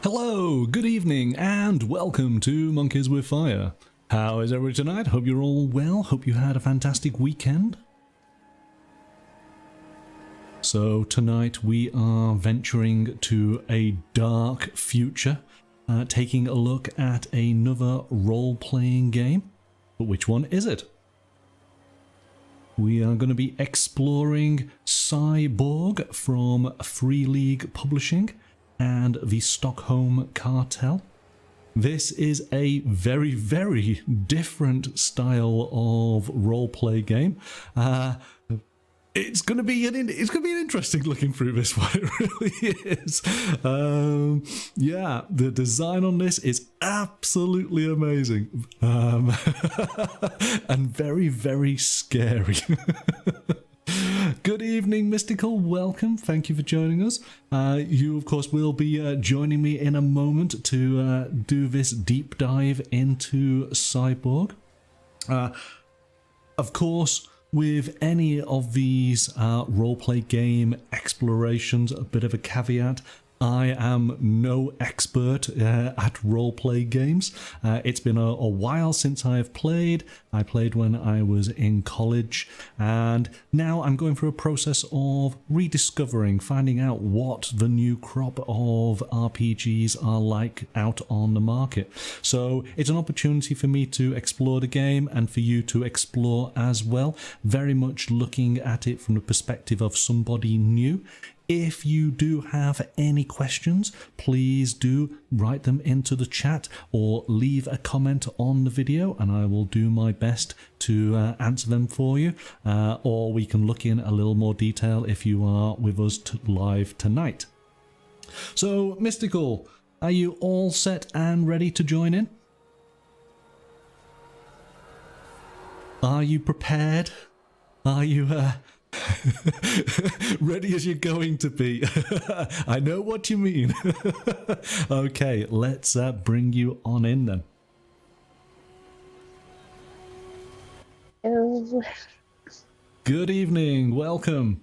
Hello, good evening, and welcome to Monkeys with Fire. How is everybody tonight? Hope you're all well. Hope you had a fantastic weekend. So tonight we are venturing to a dark future, taking a look at another role-playing game. But which one is it? We are going to be exploring Cyborg from Free League Publishing and the Stockholm Cartel. This is a very, very different style of roleplay game. It's going to be an interesting looking through this one. It really is. Yeah, the design on this is absolutely amazing, and very, very scary. Good evening, Mystical. Welcome. Thank you for joining us. You, of course, will be joining me in a moment to do this deep dive into Cyborg. Of course, with any of these roleplay game explorations, a bit of a caveat. I am no expert at roleplay games. It's been a while since I've played. I played when I was in college, and now I'm going through a process of rediscovering, finding out what the new crop of RPGs are like out on the market. So it's an opportunity for me to explore the game and for you to explore as well, very much looking at it from the perspective of somebody new. If you do have any questions, please do write them into the chat or leave a comment on the video and I will do my best to answer them for you. Or we can look in a little more detail if you are with us live tonight. So, Mystical, are you all set and ready to join in? Are you prepared? Are you ready as you're going to be? I know what you mean. Okay, let's bring you on in then. Hello. Good evening, welcome.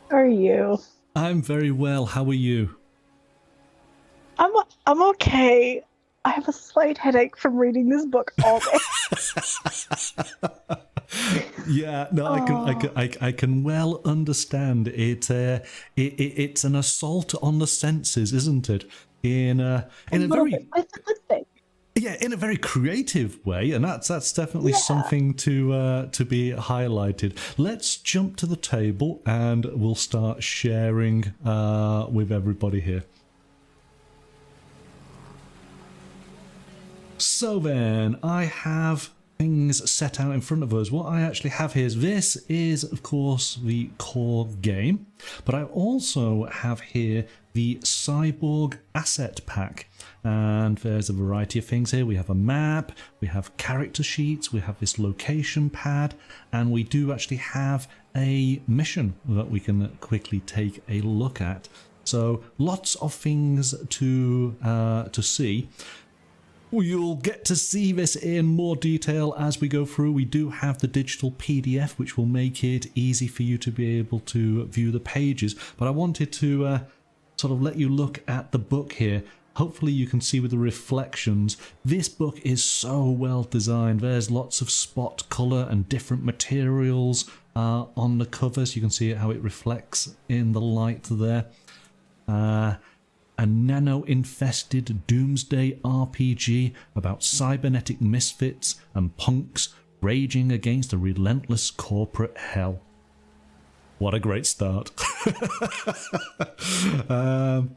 How are you? I'm very well, how are you? I'm okay. I have a slight headache from reading this book all day. Yeah, no, I can well understand it. It's an assault on the senses, isn't it? In a very, it's a good thing. Yeah, in a very creative way, and that's definitely something to be highlighted. Let's jump to the table and we'll start sharing with everybody here. So then, I have things set out in front of us. What I actually have here is this is, of course, the core game, but I also have here the Cyborg asset pack. And there's a variety of things here. We have a map, we have character sheets, we have this location pad, and we do actually have a mission that we can quickly take a look at. So lots of things to see. You'll get to see this in more detail as we go through. We do have the digital PDF, which will make it easy for you to be able to view the pages. But I wanted to sort of let you look at the book here. Hopefully you can see with the reflections. This book is so well designed. There's lots of spot colour and different materials on the covers. You can see how it reflects in the light there. A nano-infested doomsday RPG about cybernetic misfits and punks raging against a relentless corporate hell. What a great start. The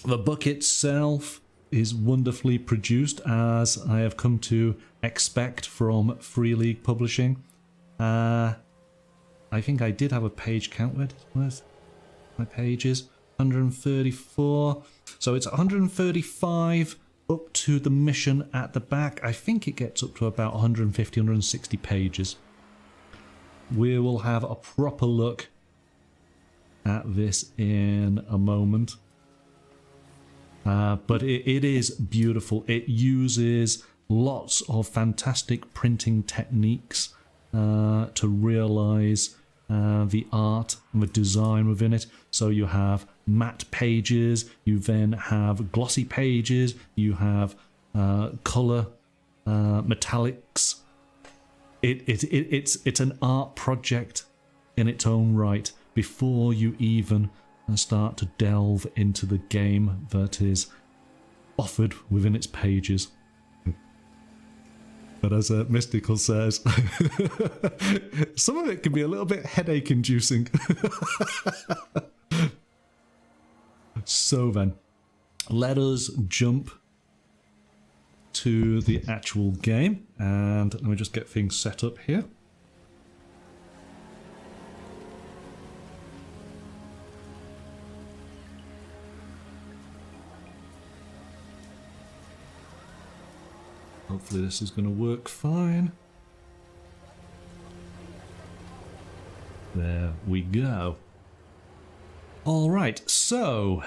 book itself is wonderfully produced, as I have come to expect from Free League Publishing. I think I did have a page count. Where's my pages? 134. So it's 135 up to the mission at the back. I think it gets up to about 150, 160 pages. We will have a proper look at this in a moment. But it is beautiful. It uses lots of fantastic printing techniques to realize the art and the design within it. So you have matte pages, you then have glossy pages, you have color metallics. It's an art project in its own right before you even start to delve into the game that is offered within its pages. But as Mystical says, some of it can be a little bit headache inducing. So then, let us jump to the actual game, and let me just get things set up here. Hopefully this is going to work fine. There we go. Alright, so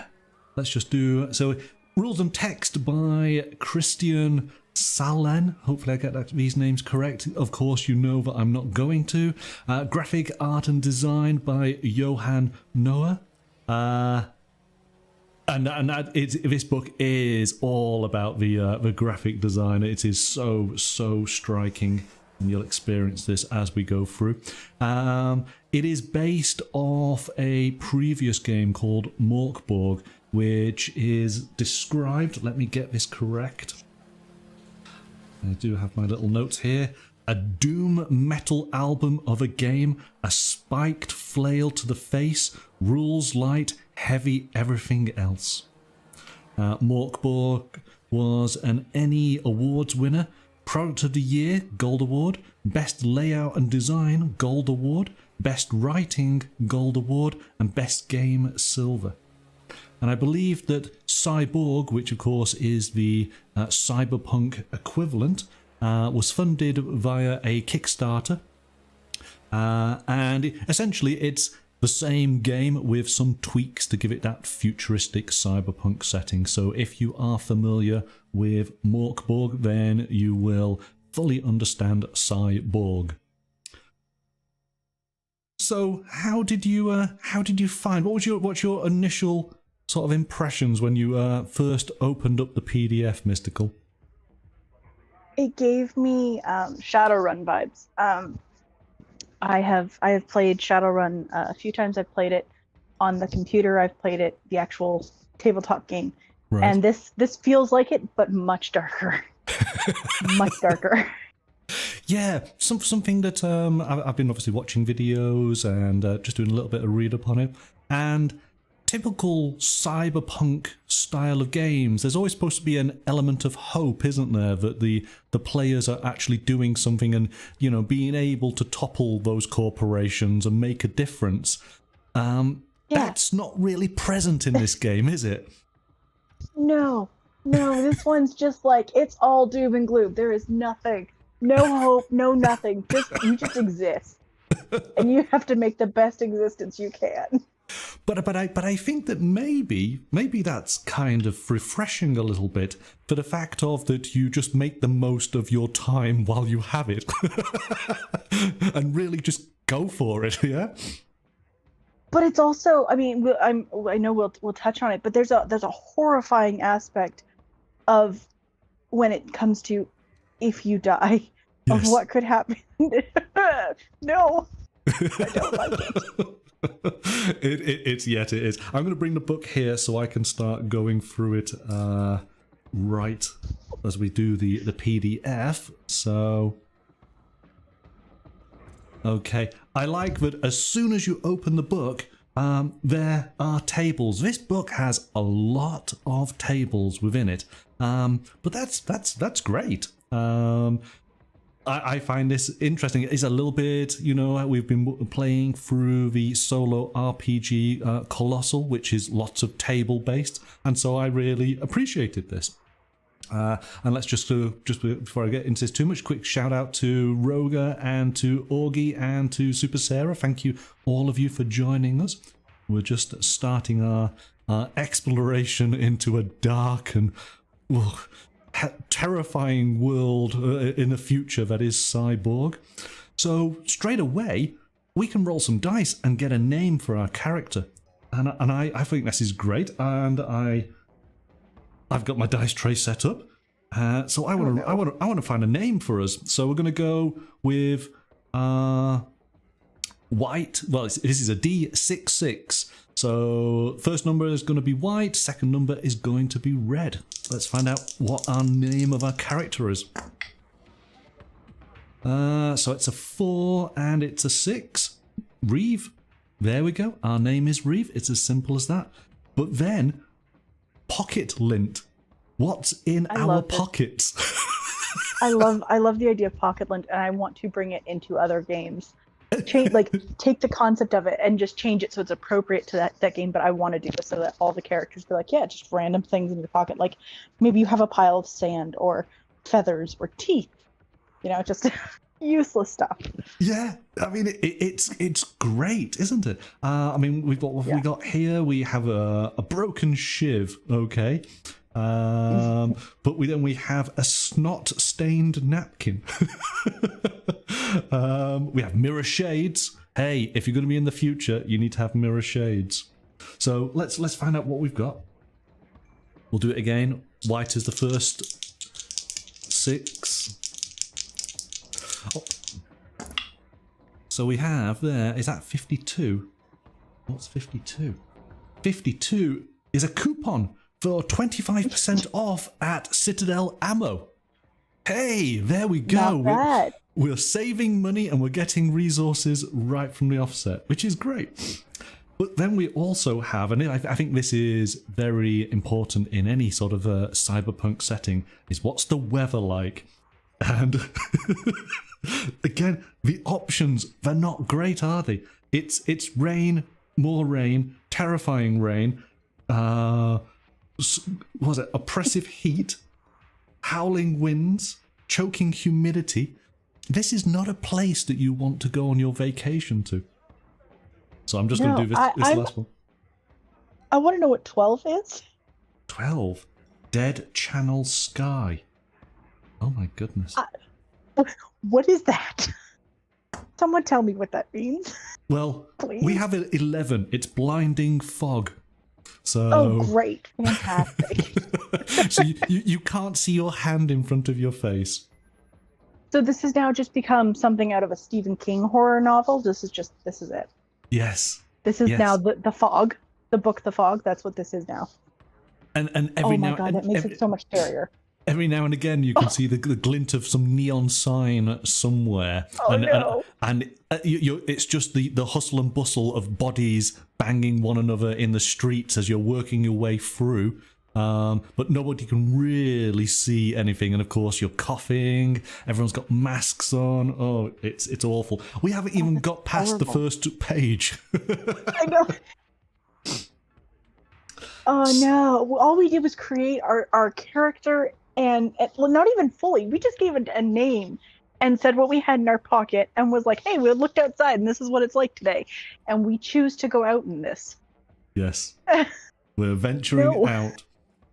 let's just do... So, rules and text by Christian Salen. Hopefully I get these names correct. Of course, you know that I'm not going to. Graphic art and design by Johan Noah. This book is all about the graphic design. It is so striking, and you'll experience this as we go through. It is based off a previous game called MÖRK BORG, which is described, let me get this correct. I do have my little notes here. A doom metal album of a game, a spiked flail to the face, rules light, heavy everything else. MÖRK BORG was an NE Awards winner, Product of the Year, Gold Award, Best Layout and Design, Gold Award, Best Writing, Gold Award, and Best Game, Silver. And I believe that Cyborg, which of course is the cyberpunk equivalent, was funded via a Kickstarter. And essentially it's the same game with some tweaks to give it that futuristic cyberpunk setting. So if you are familiar with MÖRK BORG, then you will fully understand Cyborg. So how did you find, what's your initial sort of impressions when you first opened up the PDF, Mystical? It gave me Shadowrun vibes. I have played Shadowrun a few times. I've played it on the computer. I've played it the actual tabletop game, right. And this feels like it, but much darker, much darker. Yeah, something that I've been obviously watching videos and just doing a little bit of read up on it, and typical cyberpunk style of games, there's always supposed to be an element of hope, isn't there, that the players are actually doing something and, you know, being able to topple those corporations and make a difference. That's not really present in this game, is it? No, this one's just like, it's all doom and gloom. There is nothing, no hope, no nothing. You just exist, and you have to make the best existence you can. But I think that maybe that's kind of refreshing a little bit, for the fact of that you just make the most of your time while you have it, and really just go for it, yeah. But it's also, I mean, I know we'll touch on it, but there's a horrifying aspect of when it comes to if you die, of what could happen. No, I don't like it. It is. I'm going to bring the book here so I can start going through it right as we do the PDF. So, okay. I like that as soon as you open the book, there are tables. This book has a lot of tables within it, but that's great. I find this interesting. It's a little bit, you know, we've been playing through the solo RPG Colossal, which is lots of table based, and so I really appreciated this. And let's just before I get into this too much, quick shout out to Roga and to Augie and to Super Sarah. Thank you, all of you, for joining us. We're just starting our exploration into a dark and terrifying world in the future that is Cyborg. So straight away, we can roll some dice and get a name for our character. And I think this is great. And I've got my dice tray set up. So I want to find a name for us. So we're going to go with white. Well, this is a D66. So first number is going to be white. Second number is going to be red. Let's find out what our name of our character is. So it's a 4 and it's a 6. Reeve. There we go. Our name is Reeve. It's as simple as that. But then, pocket lint. What's in our pockets? I love the idea of pocket lint, and I want to bring it into other games. Take the concept of it and just change it so it's appropriate to that game. But I want to do this so that all the characters be like, yeah, just random things in your pocket. Like maybe you have a pile of sand or feathers or teeth. You know, just useless stuff. Yeah, I mean it's great, isn't it? I mean we've got what have we got here? We have a broken shiv, okay. But we have a snot-stained napkin. We have mirror shades. Hey, if you're going to be in the future, you need to have mirror shades. So let's find out what we've got. We'll do it again. White is the first 6. Oh. So we have there. Is that 52? What's 52? 52 is a coupon for 25% off at Citadel Ammo. Hey, there we go. Not bad. We're saving money and we're getting resources right from the offset, which is great. But then we also have, and I think this is very important in any sort of a cyberpunk setting, is what's the weather like? And again, the options, they're not great, are they? It's rain, more rain, terrifying rain, was it oppressive heat, howling winds, choking humidity. This is not a place that you want to go on your vacation to. So I'm just going to do this last one. I want to know what 12 is. 12. Dead Channel Sky. Oh my goodness. What is that? Someone tell me what that means. Well, please. We have 11. It's blinding fog. So... Oh, great. Fantastic. So you can't see your hand in front of your face. So this has now just become something out of a Stephen King horror novel? This is it. Yes. This is now the fog. The book The Fog. That's what this is now. And every now... Oh my god, that makes it so much scarier. Every now and again, you can see the glint of some neon sign somewhere, and it's just the hustle and bustle of bodies banging one another in the streets as you're working your way through. But nobody can really see anything, and of course you're coughing. Everyone's got masks on. Oh, it's awful. We haven't even got past the first page. I know. Oh no! All we did was create our character. And well, not even fully. We just gave it a name and said what we had in our pocket and was like, hey, we looked outside and this is what it's like today. And we choose to go out in this. Yes. We're venturing out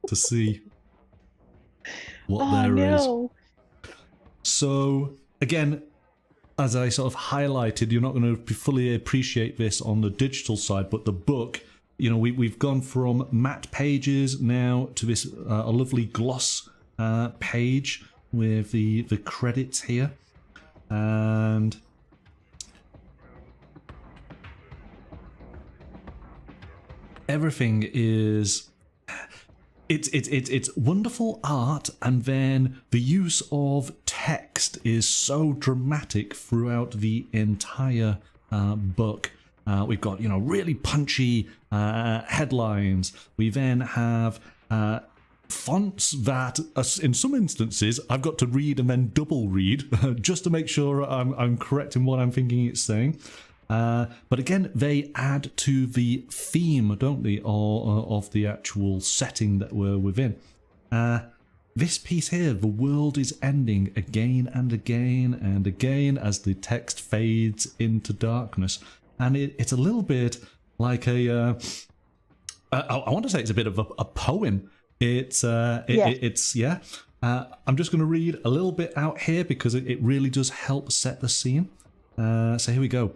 to see what there is. So, again, as I sort of highlighted, you're not going to fully appreciate this on the digital side, but the book, you know, we've gone from matte pages now to this a lovely gloss page with the credits here, and everything is it's wonderful art, and then the use of text is so dramatic throughout the entire book. We've got, you know, really punchy headlines. We then have fonts that, in some instances, I've got to read and then double read just to make sure I'm correct in what I'm thinking it's saying. But again, they add to the theme, don't they, of the actual setting that we're within. This piece here, the world is ending again and again and again as the text fades into darkness. And it's a little bit like I want to say it's a bit of a poem. I'm just going to read a little bit out here because it really does help set the scene. So here we go.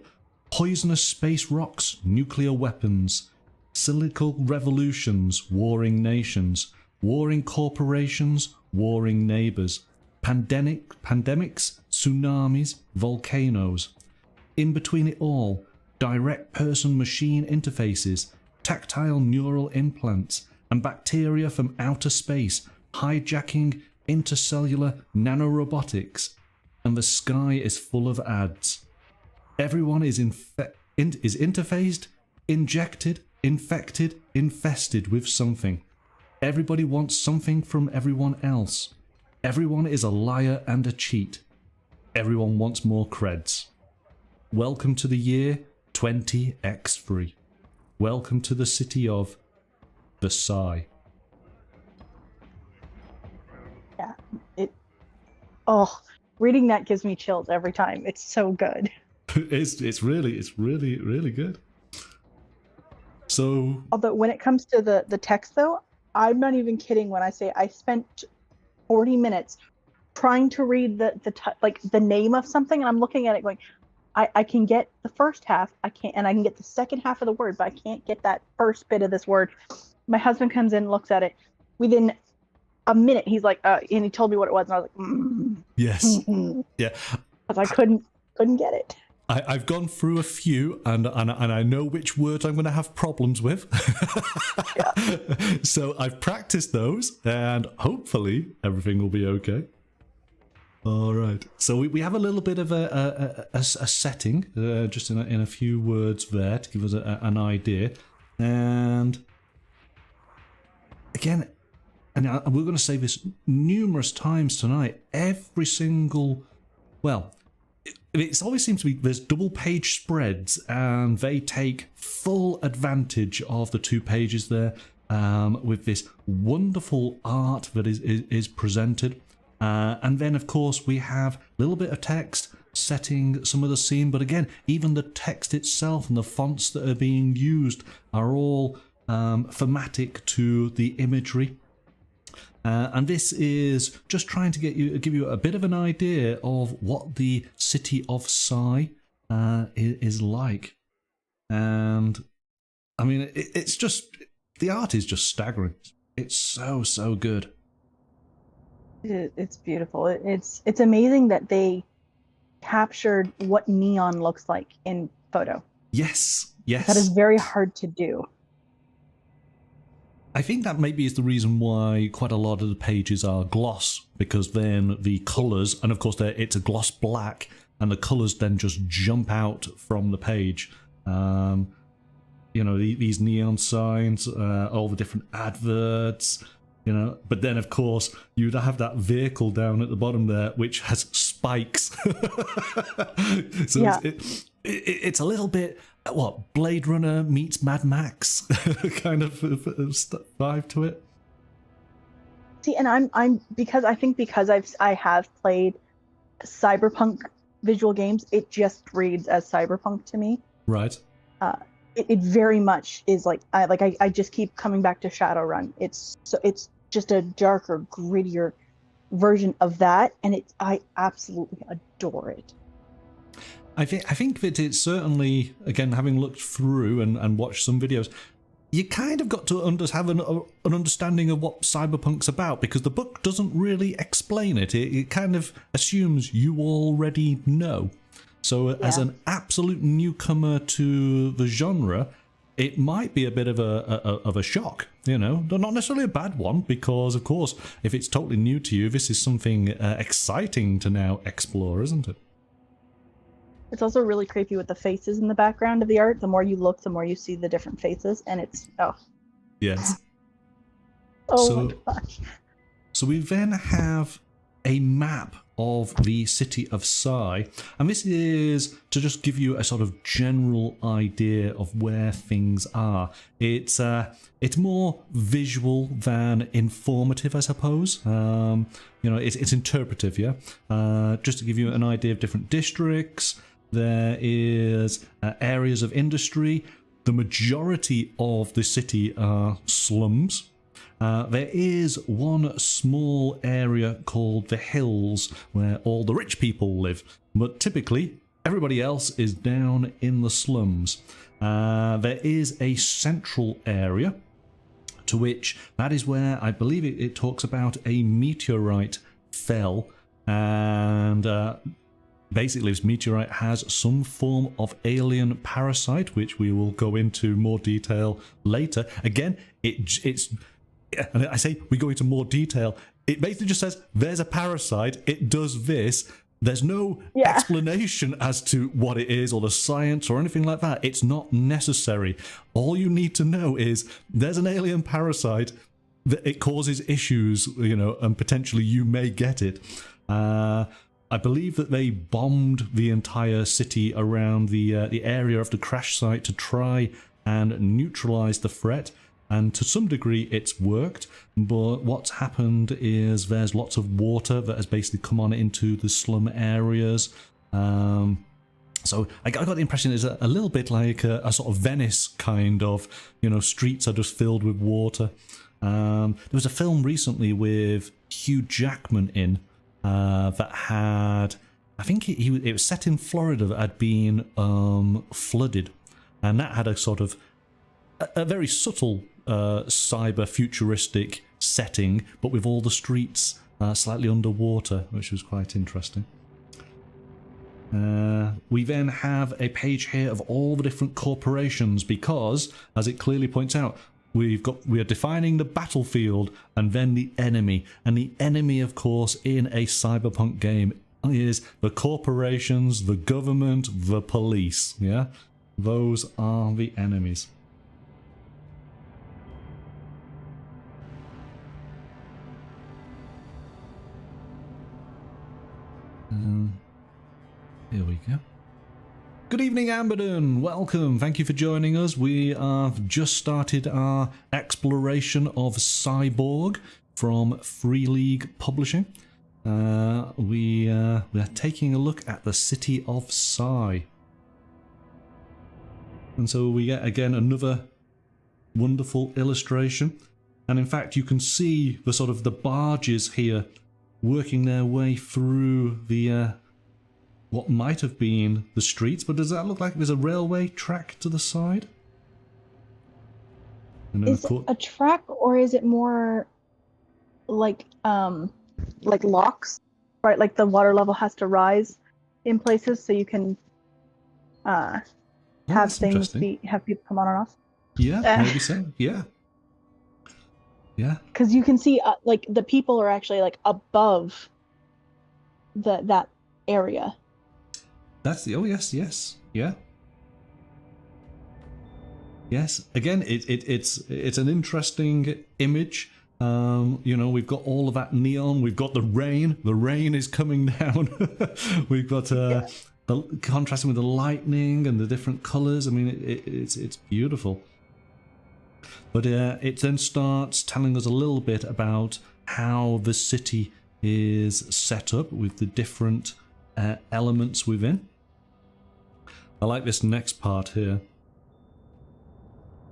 poisonous space rocks, nuclear weapons, cyclical revolutions, warring nations, warring corporations, warring neighbours, pandemics, tsunamis, volcanoes. In between it all, direct person-machine interfaces, tactile neural implants, and bacteria from outer space hijacking intercellular nanorobotics, and the sky is full of ads. Everyone is interfaced, injected, infected, infested with something. Everybody wants something from everyone else. Everyone is a liar and a cheat. Everyone wants more creds. Welcome to the year 20X3. Welcome to the city of Versailles. Yeah, reading that gives me chills every time. It's so good. It's really good. So, although when it comes to the text, though, I'm not even kidding when I say I spent 40 minutes trying to read the name of something, and I'm looking at it going, I can get the first half, I can get the second half of the word, but I can't get that first bit of this word. My husband comes in and looks at it. Within a minute, he's like, and he told me what it was, and I was like, yes, yeah, because I couldn't get it. I've gone through a few, and I know which words I'm going to have problems with. Yeah. So I've practiced those, and hopefully everything will be okay. All right. So we have a little bit of a setting, just in a few words there to give us an idea, and again, and we're going to say this numerous times tonight. Every single, it always seems to be there's double page spreads, and they take full advantage of the 2 pages there, with this wonderful art that is presented. And then, of course, we have a little bit of text setting some of the scene. But again, even the text itself and the fonts that are being used are all thematic to the imagery. And this is just trying to give you a bit of an idea of what the city of Psy is like. And I mean, it's just, the art is just staggering. It's so good. It's beautiful. It's amazing that they captured what neon looks like in photo. Yes. That is very hard to do. I think that maybe is the reason why quite a lot of the pages are gloss, because then the colours, and of course it's a gloss black, and the colours then just jump out from the page. These neon signs, all the different adverts, but then of course you'd have that vehicle down at the bottom there which has spikes. So yeah. It's a little bit Blade Runner meets Mad Max kind of vibe to it. See, and I'm because I have played cyberpunk visual games, it just reads as cyberpunk to me. Right. It very much is I just keep coming back to Shadowrun. It's just a darker, grittier version of that, and I absolutely adore it. I think that it's certainly, again, having looked through and watched some videos, you kind of got to have an understanding of what cyberpunk's about, because the book doesn't really explain it. It kind of assumes you already know. So as an absolute newcomer to the genre, it might be a bit of a shock, not necessarily a bad one, because of course, if it's totally new to you, this is something exciting to now explore, isn't it? It's also really creepy with the faces in the background of the art. The more you look, the more you see the different faces, and it's yes. My gosh. So we then have a map of the city of Psy, and this is to just give you a sort of general idea of where things are. It's more visual than informative, I suppose. It's interpretive, yeah. Just to give you an idea of different districts, there is areas of industry. The majority of the city are slums. There is one small area called the Hills where all the rich people live, but typically Everybody else is down in the slums. There is a central area to which that is where I believe it talks about a meteorite fell, and basically this meteorite has some form of alien parasite, which we will go into more detail later. Again, it's and I say we go into more detail, it basically just says there's a parasite, it does this. There's no explanation as to what it is or the science or anything like that. It's not necessary. All you need to know is there's an alien parasite, that it causes issues, and potentially you may get it. I believe that they bombed the entire city around the area of the crash site to try and neutralize the threat. And to some degree it's worked, but what's happened is there's lots of water that has basically come on into the slum areas. So I got the impression it's a little bit like a sort of Venice kind of, streets are just filled with water. There was a film recently with Hugh Jackman in that had, I think it was set in Florida that had been flooded, and that had a sort of a very subtle cyber futuristic setting, but with all the streets slightly underwater, which was quite interesting. We then have a page here of all the different corporations because, as it clearly points out, we are defining the battlefield and then the enemy, and the enemy, of course, in a cyberpunk game is the corporations, the government, the police. Yeah, those are the enemies. Here we go. Good evening, Amberden. Welcome. Thank you for joining us. We have just started our exploration of Cyborg from Free League Publishing. We are taking a look at the city of Psy. And so we get, again, another wonderful illustration. And in fact, you can see the sort of the barges here working their way through the what might have been the streets, but does that look like there's a railway track to the side? Is it a track, or is it more like locks, right? Like the water level has to rise in places so you can have people come on and off. Yeah, maybe so. Yeah. Yeah. Because you can see like the people are actually like above that area. That's the yes, yeah. Yes, again, it's an interesting image. We've got all of that neon. We've got the rain. The rain is coming down. We've got the contrasting with the lightning and the different colors. I mean, it's beautiful. But it then starts telling us a little bit about how the city is set up with the different elements within. I like this next part here.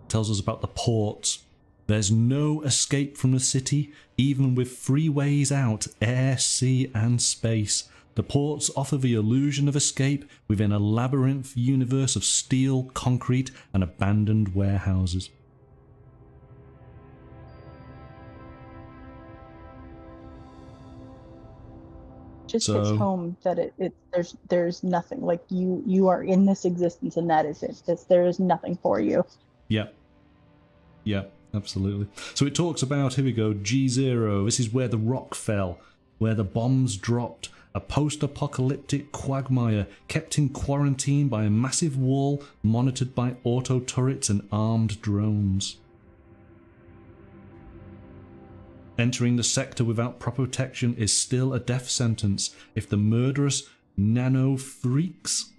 It tells us about the ports. There's no escape from the city, even with freeways out, air, sea, and space. The ports offer the illusion of escape within a labyrinth universe of steel, concrete, and abandoned warehouses. Just hits home that there's nothing, like you are in this existence and that is it. There is nothing for you. Yeah, absolutely. So it talks about, here we go, G0. This is where the rock fell, where the bombs dropped. A post-apocalyptic quagmire kept in quarantine by a massive wall monitored by auto turrets and armed drones. Entering the sector without proper protection is still a death sentence if the murderous nano-freaks,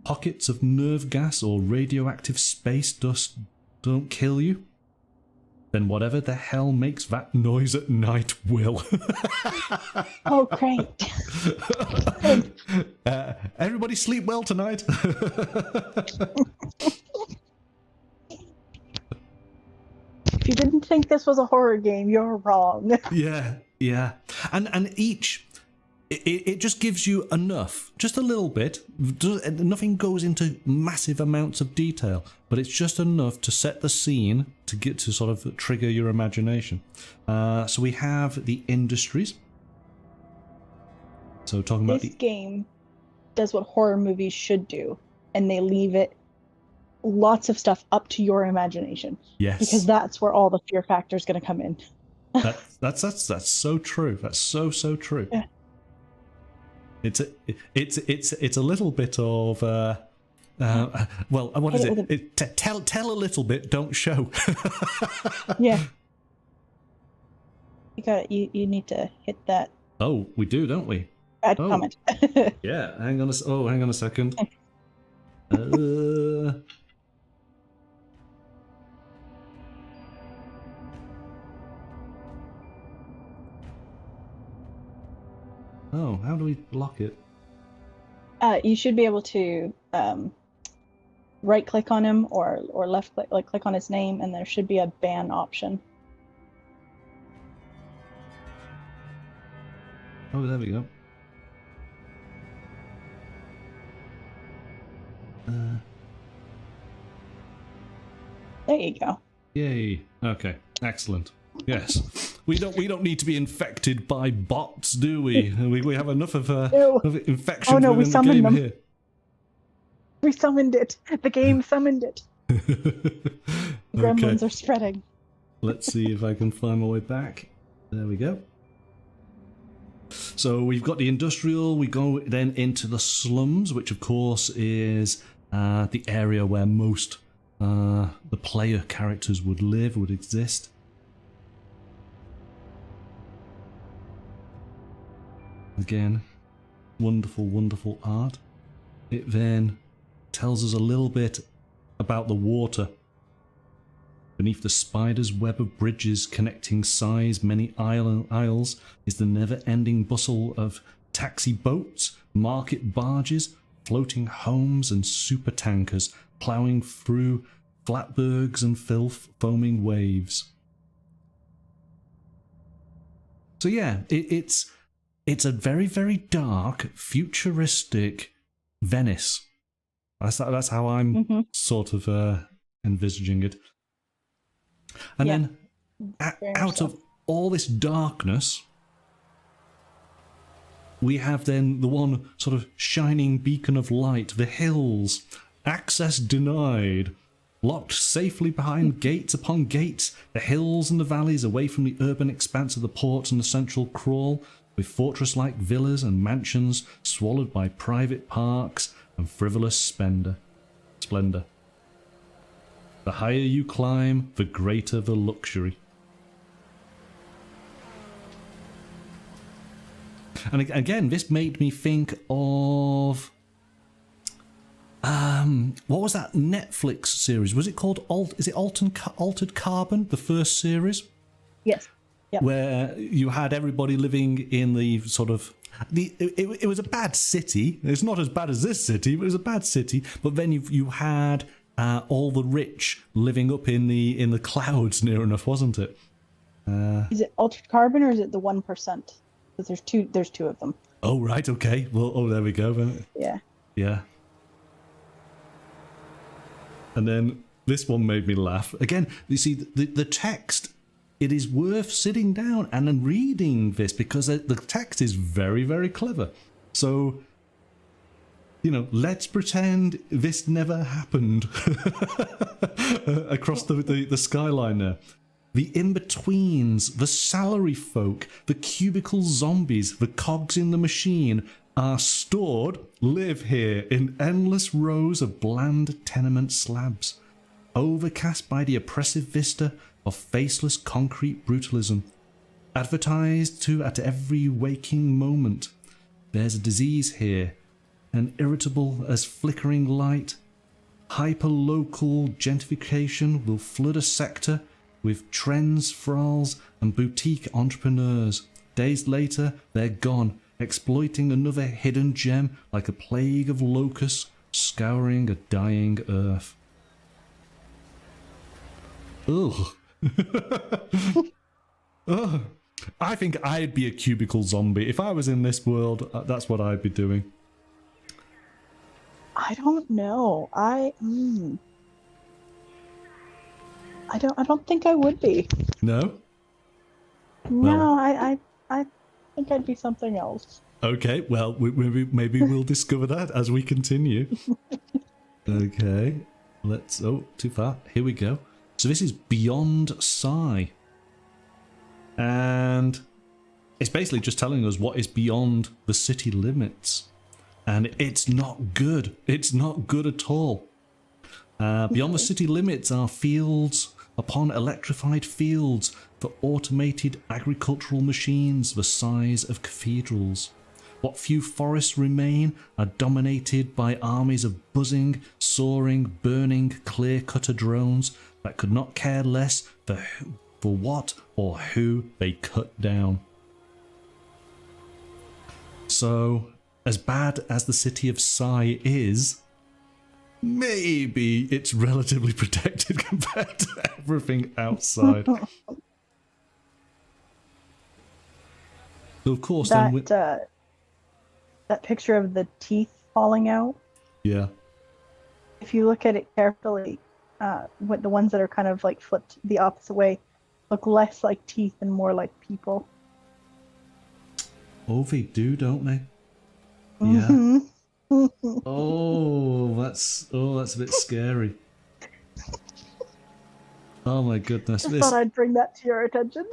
pockets of nerve gas or radioactive space dust don't kill you, then whatever the hell makes that noise at night will. Oh, great. Everybody sleep well tonight. If you didn't think this was a horror game, you're wrong. Yeah. And each it just gives you enough, just a little bit. Nothing goes into massive amounts of detail, but it's just enough to set the scene to get to sort of trigger your imagination. So we have the industries. So talking about this game does what horror movies should do, and they leave it lots of stuff up to your imagination. Yes, because that's where all the fear factor is going to come in. That's so true. That's so true. Yeah. It's a little bit of well, what is it? Tell a little bit, don't show. Yeah. You need to hit that. Oh, we do, don't we? Add comment. Yeah. Hang on a second. Oh, how do we block it? You should be able to right click on him or left click, like click on his name, and there should be a ban option. Oh, there we go. There you go. Yay. Okay. Excellent. Yes. We don't need to be infected by bots, do we? We have enough of infections within the game here. We summoned it. The game summoned it. Gremlins are spreading. Let's see if I can find my way back. There we go. So we've got the industrial. We go then into the slums, which of course is the area where most the player characters would live, would exist. Again, wonderful, wonderful art. It then tells us a little bit about the water. Beneath the spider's web of bridges connecting Sigh's many isles is the never-ending bustle of taxi boats, market barges, floating homes and supertankers ploughing through flatbergs and foaming waves. So yeah, it's a very, very dark, futuristic Venice. That's how I'm sort of envisaging it. And then out of all this darkness, we have then the one sort of shining beacon of light, the hills, access denied, locked safely behind gates upon gates, the hills and the valleys away from the urban expanse of the ports and the central crawl, with fortress-like villas and mansions swallowed by private parks and frivolous splendour. The higher you climb, the greater the luxury. And again, this made me think of what was that Netflix series? Was it called Altered Carbon, the first series? Yes. Yep. Where you had everybody living in the sort of it was a bad city. It's not as bad as this city, but it was a bad city. But then you had all the rich living up in the clouds near enough, wasn't it? Is it Altered Carbon or is it the 1%? Because there's two of them. Oh right, okay. Well, there we go. Yeah. Yeah. And then this one made me laugh again. You see, the text. It is worth sitting down and then reading this because the text is very, very clever. So, let's pretend this never happened across the skyline there. The in-betweens, the salary folk, the cubicle zombies, the cogs in the machine are stored, live here in endless rows of bland tenement slabs, overcast by the oppressive vista of faceless concrete brutalism, advertised to at every waking moment. There's a disease here, an irritable as flickering light. Hyper-local gentrification will flood a sector with trends, thralls, and boutique entrepreneurs. Days later, they're gone, exploiting another hidden gem like a plague of locusts scouring a dying earth. Ugh. Ugh. I think I'd be a cubicle zombie. If I was in this world, that's what I'd be doing. I don't know. I don't think I would be. No? No, I think I'd be something else. Okay, well, maybe we'll discover that as we continue. Okay, let's... Oh, too far. Here we go. So this is Beyond Psi. And it's basically just telling us what is beyond the city limits. And it's not good. It's not good at all. Beyond the city limits are fields upon electrified fields for automated agricultural machines the size of cathedrals. What few forests remain are dominated by armies of buzzing, soaring, burning, clear-cutter drones that could not care less for what or who they cut down. So, as bad as the city of Psi is, maybe it's relatively protected compared to everything outside. So of course, that picture of the teeth falling out. Yeah. If you look at it carefully, with the ones that are kind of like flipped the opposite way, look less like teeth and more like people. Oh, they do, don't they? Mm-hmm. Yeah. Oh, that's a bit scary. Oh my goodness! I thought I'd bring that to your attention.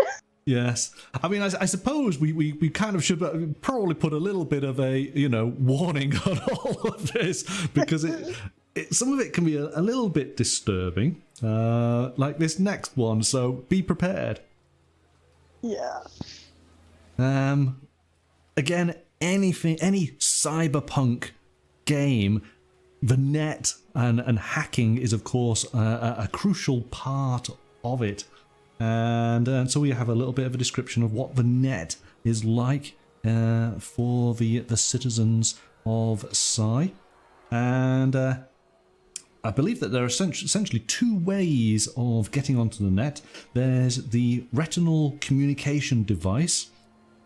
Yes, I mean, I suppose we kind of should probably put a little bit of a warning on all of this, because some of it can be a little bit disturbing, like this next one. So be prepared. Yeah. Again, any cyberpunk game, the net and hacking is of course a crucial part of it. And so we have a little bit of a description of what the net is like for the citizens of Psi. And I believe that there are essentially two ways of getting onto the net. There's the retinal communication device,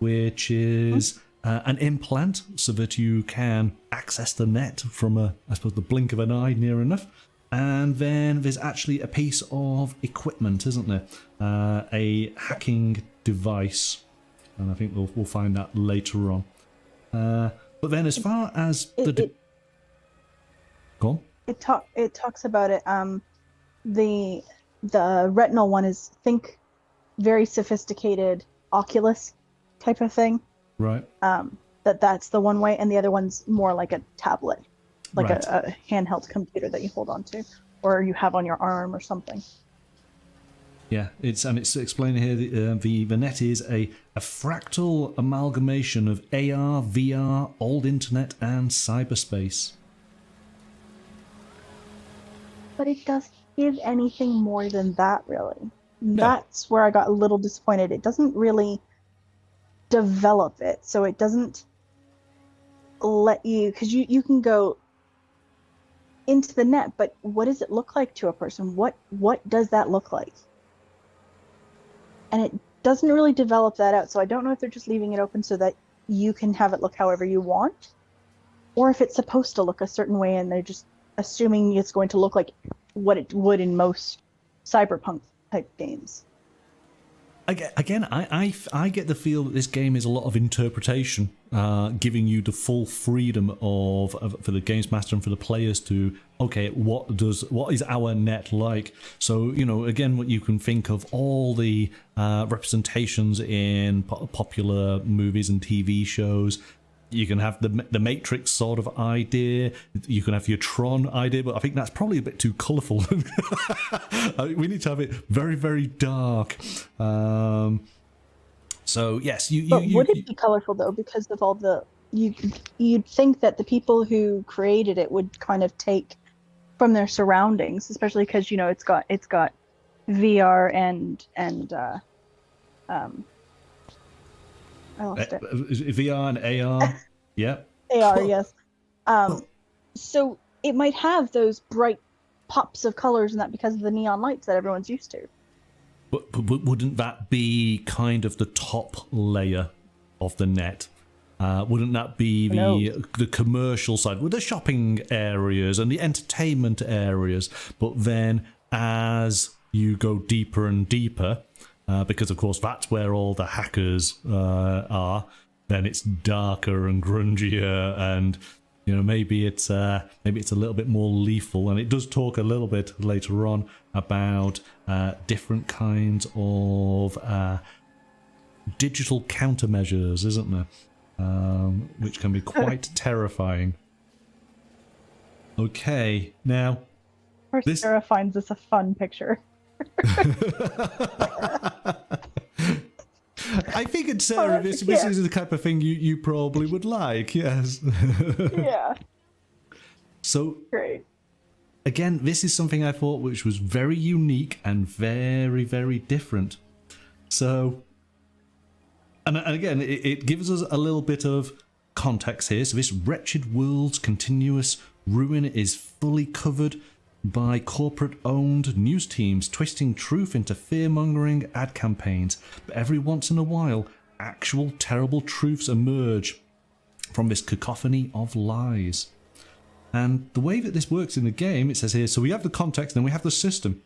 which is an implant so that you can access the net from I suppose the blink of an eye near enough. And then there's actually a piece of equipment, isn't there? A hacking device, and I think we'll find that later on. But then, as far as go on. It talks about it. The retinal one is, think, very sophisticated Oculus type of thing. Right. That's the one way, and the other one's more like a tablet. Like right. a handheld computer that you hold on to, or you have on your arm or something. Yeah, it's explaining here the net is a fractal amalgamation of AR, VR, old internet, and cyberspace. But it doesn't give anything more than that, really. No. That's where I got a little disappointed. It doesn't really develop it, so it doesn't let you, because you can go into the net, but what does it look like to a person? What does that look like? And it doesn't really develop that out, so I don't know if they're just leaving it open so that you can have it look however you want, or if it's supposed to look a certain way and they're just assuming it's going to look like what it would in most cyberpunk type games. Again, I get the feel that this game is a lot of interpretation, giving you the full freedom for the games master and for the players to, okay, what is our net like? So, again, what you can think of all the representations in popular movies and TV shows. You can have the Matrix sort of idea. You can have your Tron idea, but I think that's probably a bit too colourful. We need to have it very, very dark. So yes, would it be colourful though? Because of all the you'd think that the people who created it would kind of take from their surroundings, especially because it's got VR and I lost it. VR and AR, yeah. AR, yes. So it might have those bright pops of colors and that because of the neon lights that everyone's used to. But wouldn't that be kind of the top layer of the net? Wouldn't that be the commercial side with the shopping areas and the entertainment areas? But then as you go deeper and deeper, because of course that's where all the hackers are, then it's darker and grungier, and you know, maybe it's a little bit more lethal. And it does talk a little bit later on about different kinds of digital countermeasures, isn't there? Which can be quite terrifying. Okay, now... Of course, Sarah finds this a fun picture. I figured, Sarah, this is the type of thing you probably would like, yes. Yeah. So, great. Again, this is something I thought which was very unique and very, very different. So... And again, it gives us a little bit of context here. So this wretched world's continuous ruin is fully covered by corporate-owned news teams twisting truth into fear-mongering ad campaigns. But every once in a while, actual terrible truths emerge from this cacophony of lies. And the way that this works in the game, it says here, so we have the context, then we have the system.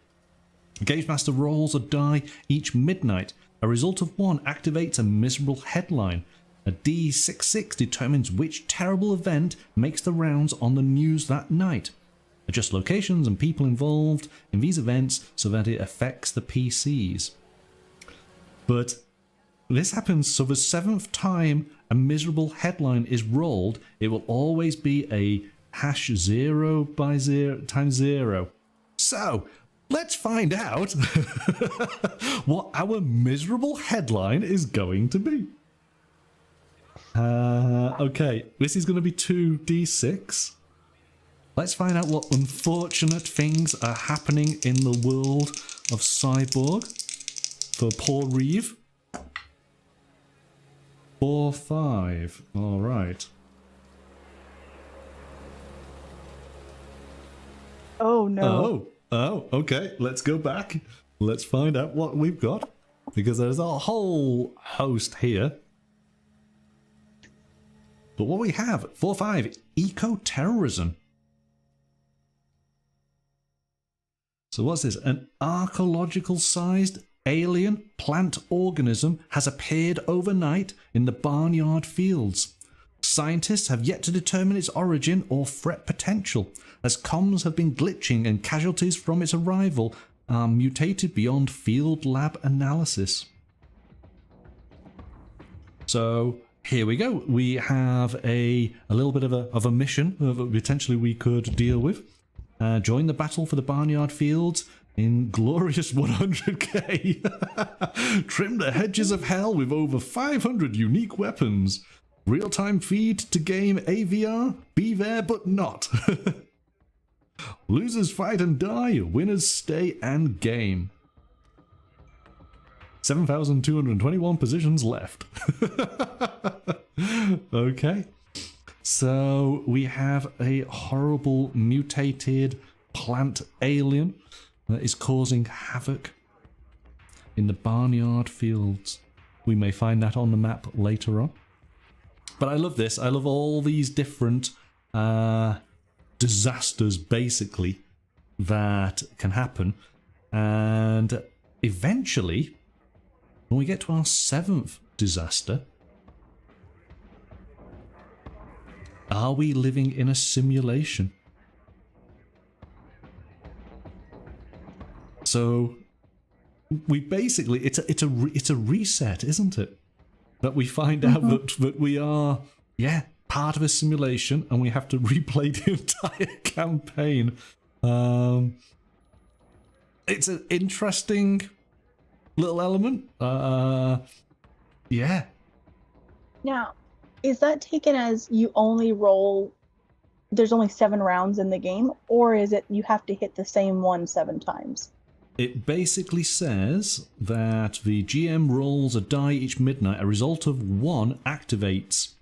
The Games Master rolls a die each midnight. A result of one activates a miserable headline. A D66 determines which terrible event makes the rounds on the news that night. Adjust locations and people involved in these events so that it affects the PCs. But this happens so the 7th time a miserable headline is rolled, it will always be a #0 by 0 times 0. So, let's find out what our miserable headline is going to be. Okay, this is going to be 2d6. Let's find out what unfortunate things are happening in the world of Cyborg for poor Reeve. 4, 5. All right. Oh no. Oh, okay. Let's go back. Let's find out what we've got. Because there's a whole host here. But what we have, 4-5, eco-terrorism. So what's this? An archaeological-sized alien plant organism has appeared overnight in the barnyard fields. Scientists have yet to determine its origin or threat potential, as comms have been glitching and casualties from its arrival are mutated beyond field lab analysis. So here we go. We have a little bit of a mission that potentially we could deal with. Join the battle for the barnyard fields in glorious 100k. Trim the hedges of hell with over 500 unique weapons. Real-time feed to game AVR. Be there but not. Losers fight and die. Winners stay and game. 7,221 positions left. Okay. So we have a horrible mutated plant alien that is causing havoc in the barnyard fields. We may find that on the map later on. But I love this. I love all these different disasters, basically, that can happen. And eventually, when we get to our 7th disaster, are we living in a simulation? So we basically, it's a reset, isn't it? That we find out that we are, part of a simulation, and we have to replay the entire campaign. It's an interesting little element. Yeah. Now, is that taken as you only roll, there's only 7 rounds in the game, or is it you have to hit the same one 7 times? It basically says that the GM rolls a die each midnight. A result of 1 activates.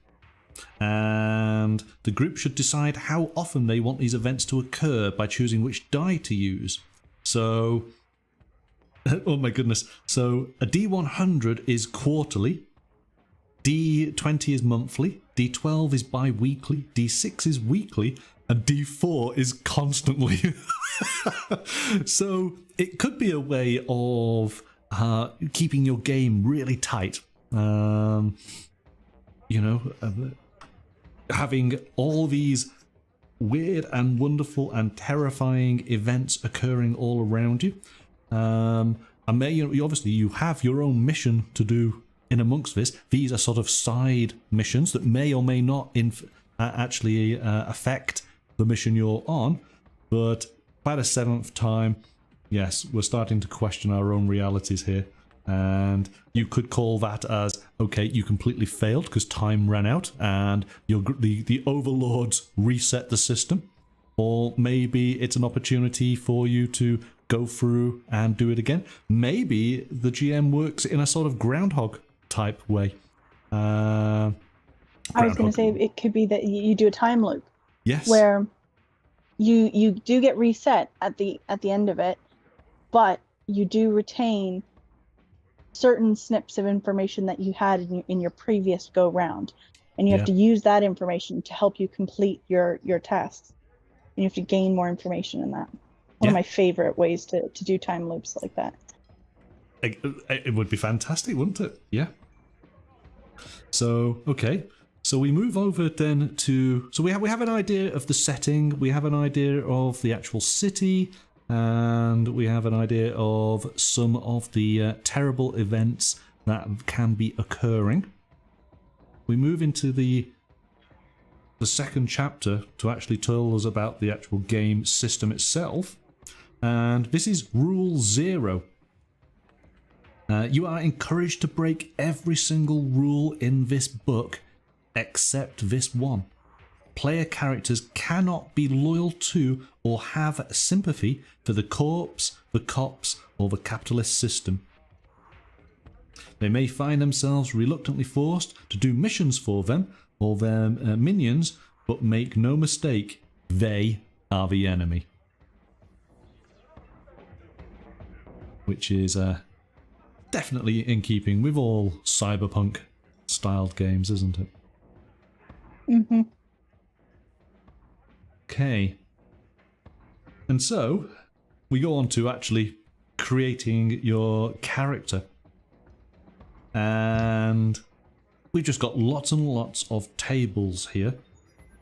And the group should decide how often they want these events to occur by choosing which die to use. So Oh my goodness. So a D100 is quarterly, D20 is monthly, D12 is bi-weekly, D6 is weekly, and D4 is constantly. So it could be a way of keeping your game really tight. Having all these weird and wonderful and terrifying events occurring all around you. And obviously you have your own mission to do in amongst this. These are sort of side missions that may or may not actually affect the mission you're on. But by the 7th time, yes, we're starting to question our own realities here. And you could call that as, okay, you completely failed because time ran out and the overlords reset the system. Or maybe it's an opportunity for you to go through and do it again. Maybe the GM works in a sort of groundhog type way. I was going to say it could be that you do a time loop. Yes. Where you do get reset at the end of it, but you do retain certain snips of information that you had in your previous go round, and you have to use that information to help you complete your tasks, and you have to gain more information in that. One of my favorite ways to do time loops like that. It would be fantastic, wouldn't it? Yeah. So okay, so we move over then to, so we have an idea of the setting, we have an idea of the actual city, and we have an idea of some of the terrible events that can be occurring. We move into the second chapter to actually tell us about the actual game system itself. And this is Rule 0. You are encouraged to break every single rule in this book except this one. Player characters cannot be loyal to or have sympathy for the corps, the cops, or the capitalist system. They may find themselves reluctantly forced to do missions for them or their minions, but make no mistake, they are the enemy. Which is definitely in keeping with all cyberpunk-styled games, isn't it? Mm-hmm. Okay. And so, we go on to actually creating your character. And we've just got lots and lots of tables here.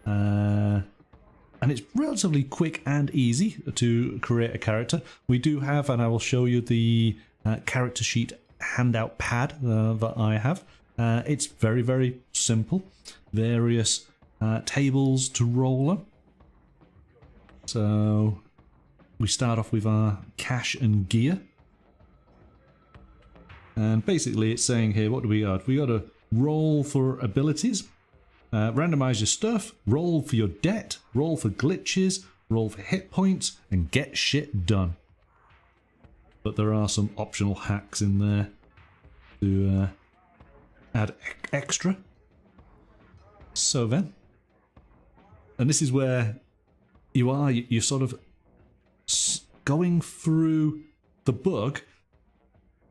And it's relatively quick and easy to create a character. We do have, and I will show you the character sheet handout pad that I have. It's very, very simple. Various tables to roll on. So we start off with our cash and gear. And basically it's saying here, what do we got? We got to roll for abilities, randomize your stuff, roll for your debt, roll for glitches, roll for hit points, and get shit done. But there are some optional hacks in there to add extra. So then, and this is where you're sort of going through the book.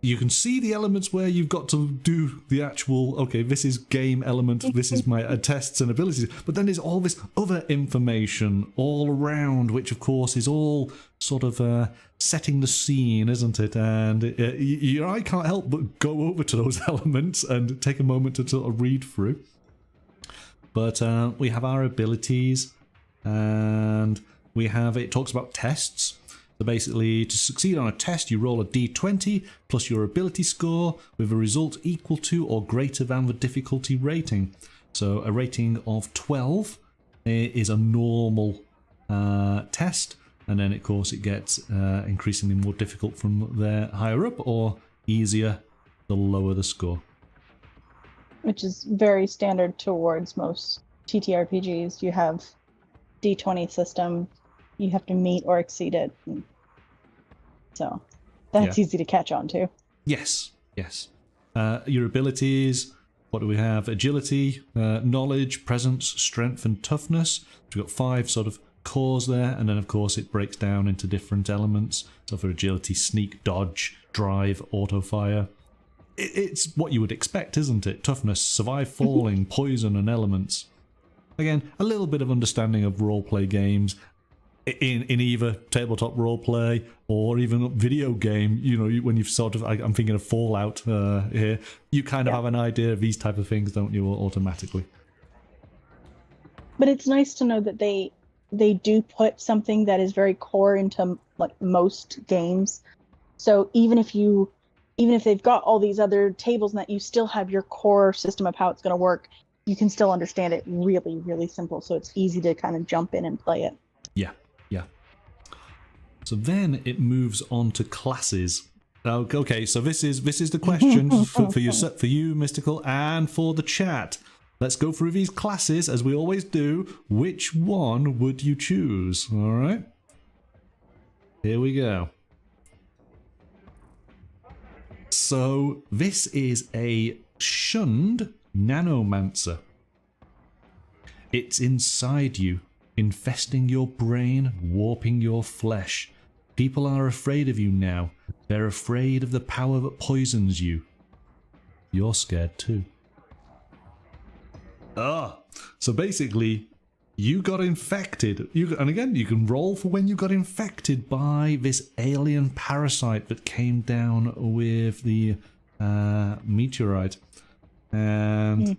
You can see the elements where you've got to do the actual, okay, this is game element, this is my tests and abilities, but then there's all this other information all around, which of course is all sort of setting the scene, isn't it? And I can't help but go over to those elements and take a moment to sort of read through. But we have our abilities, and we have, it talks about tests. So basically, to succeed on a test, you roll a d20 plus your ability score with a result equal to or greater than the difficulty rating. So a rating of 12 is a normal test, and then of course it gets increasingly more difficult from there higher up, or easier the lower the score. Which is very standard towards most TTRPGs. You have D20 system, you have to meet or exceed it. So that's easy to catch on to. Yes, yes. Your abilities, what do we have? Agility, knowledge, presence, strength, and toughness. We've got 5 sort of cores there, and then of course it breaks down into different elements. So for agility, sneak, dodge, drive, auto fire. It's what you would expect, isn't it? Toughness, survive falling, poison, and elements. Again, a little bit of understanding of roleplay games in either tabletop roleplay or even video game. You know, when you've sort of, I'm thinking of Fallout here, you kind of have an idea of these type of things, don't you, automatically? But it's nice to know that they do put something that is very core into like most games. So even if they've got all these other tables and that, you still have your core system of how it's going to work, you can still understand it really, really simple. So it's easy to kind of jump in and play it. Yeah, yeah. So then it moves on to classes. Okay, so this is the question for you, Mystical, and for the chat. Let's go through these classes as we always do. Which one would you choose? All right. Here we go. So this is a shunned nanomancer. It's inside you, infesting your brain, warping your flesh. People are afraid of you now. They're afraid of the power that poisons you. You're scared too. So basically, you got infected. And again, you can roll for when you got infected by this alien parasite that came down with the meteorite. And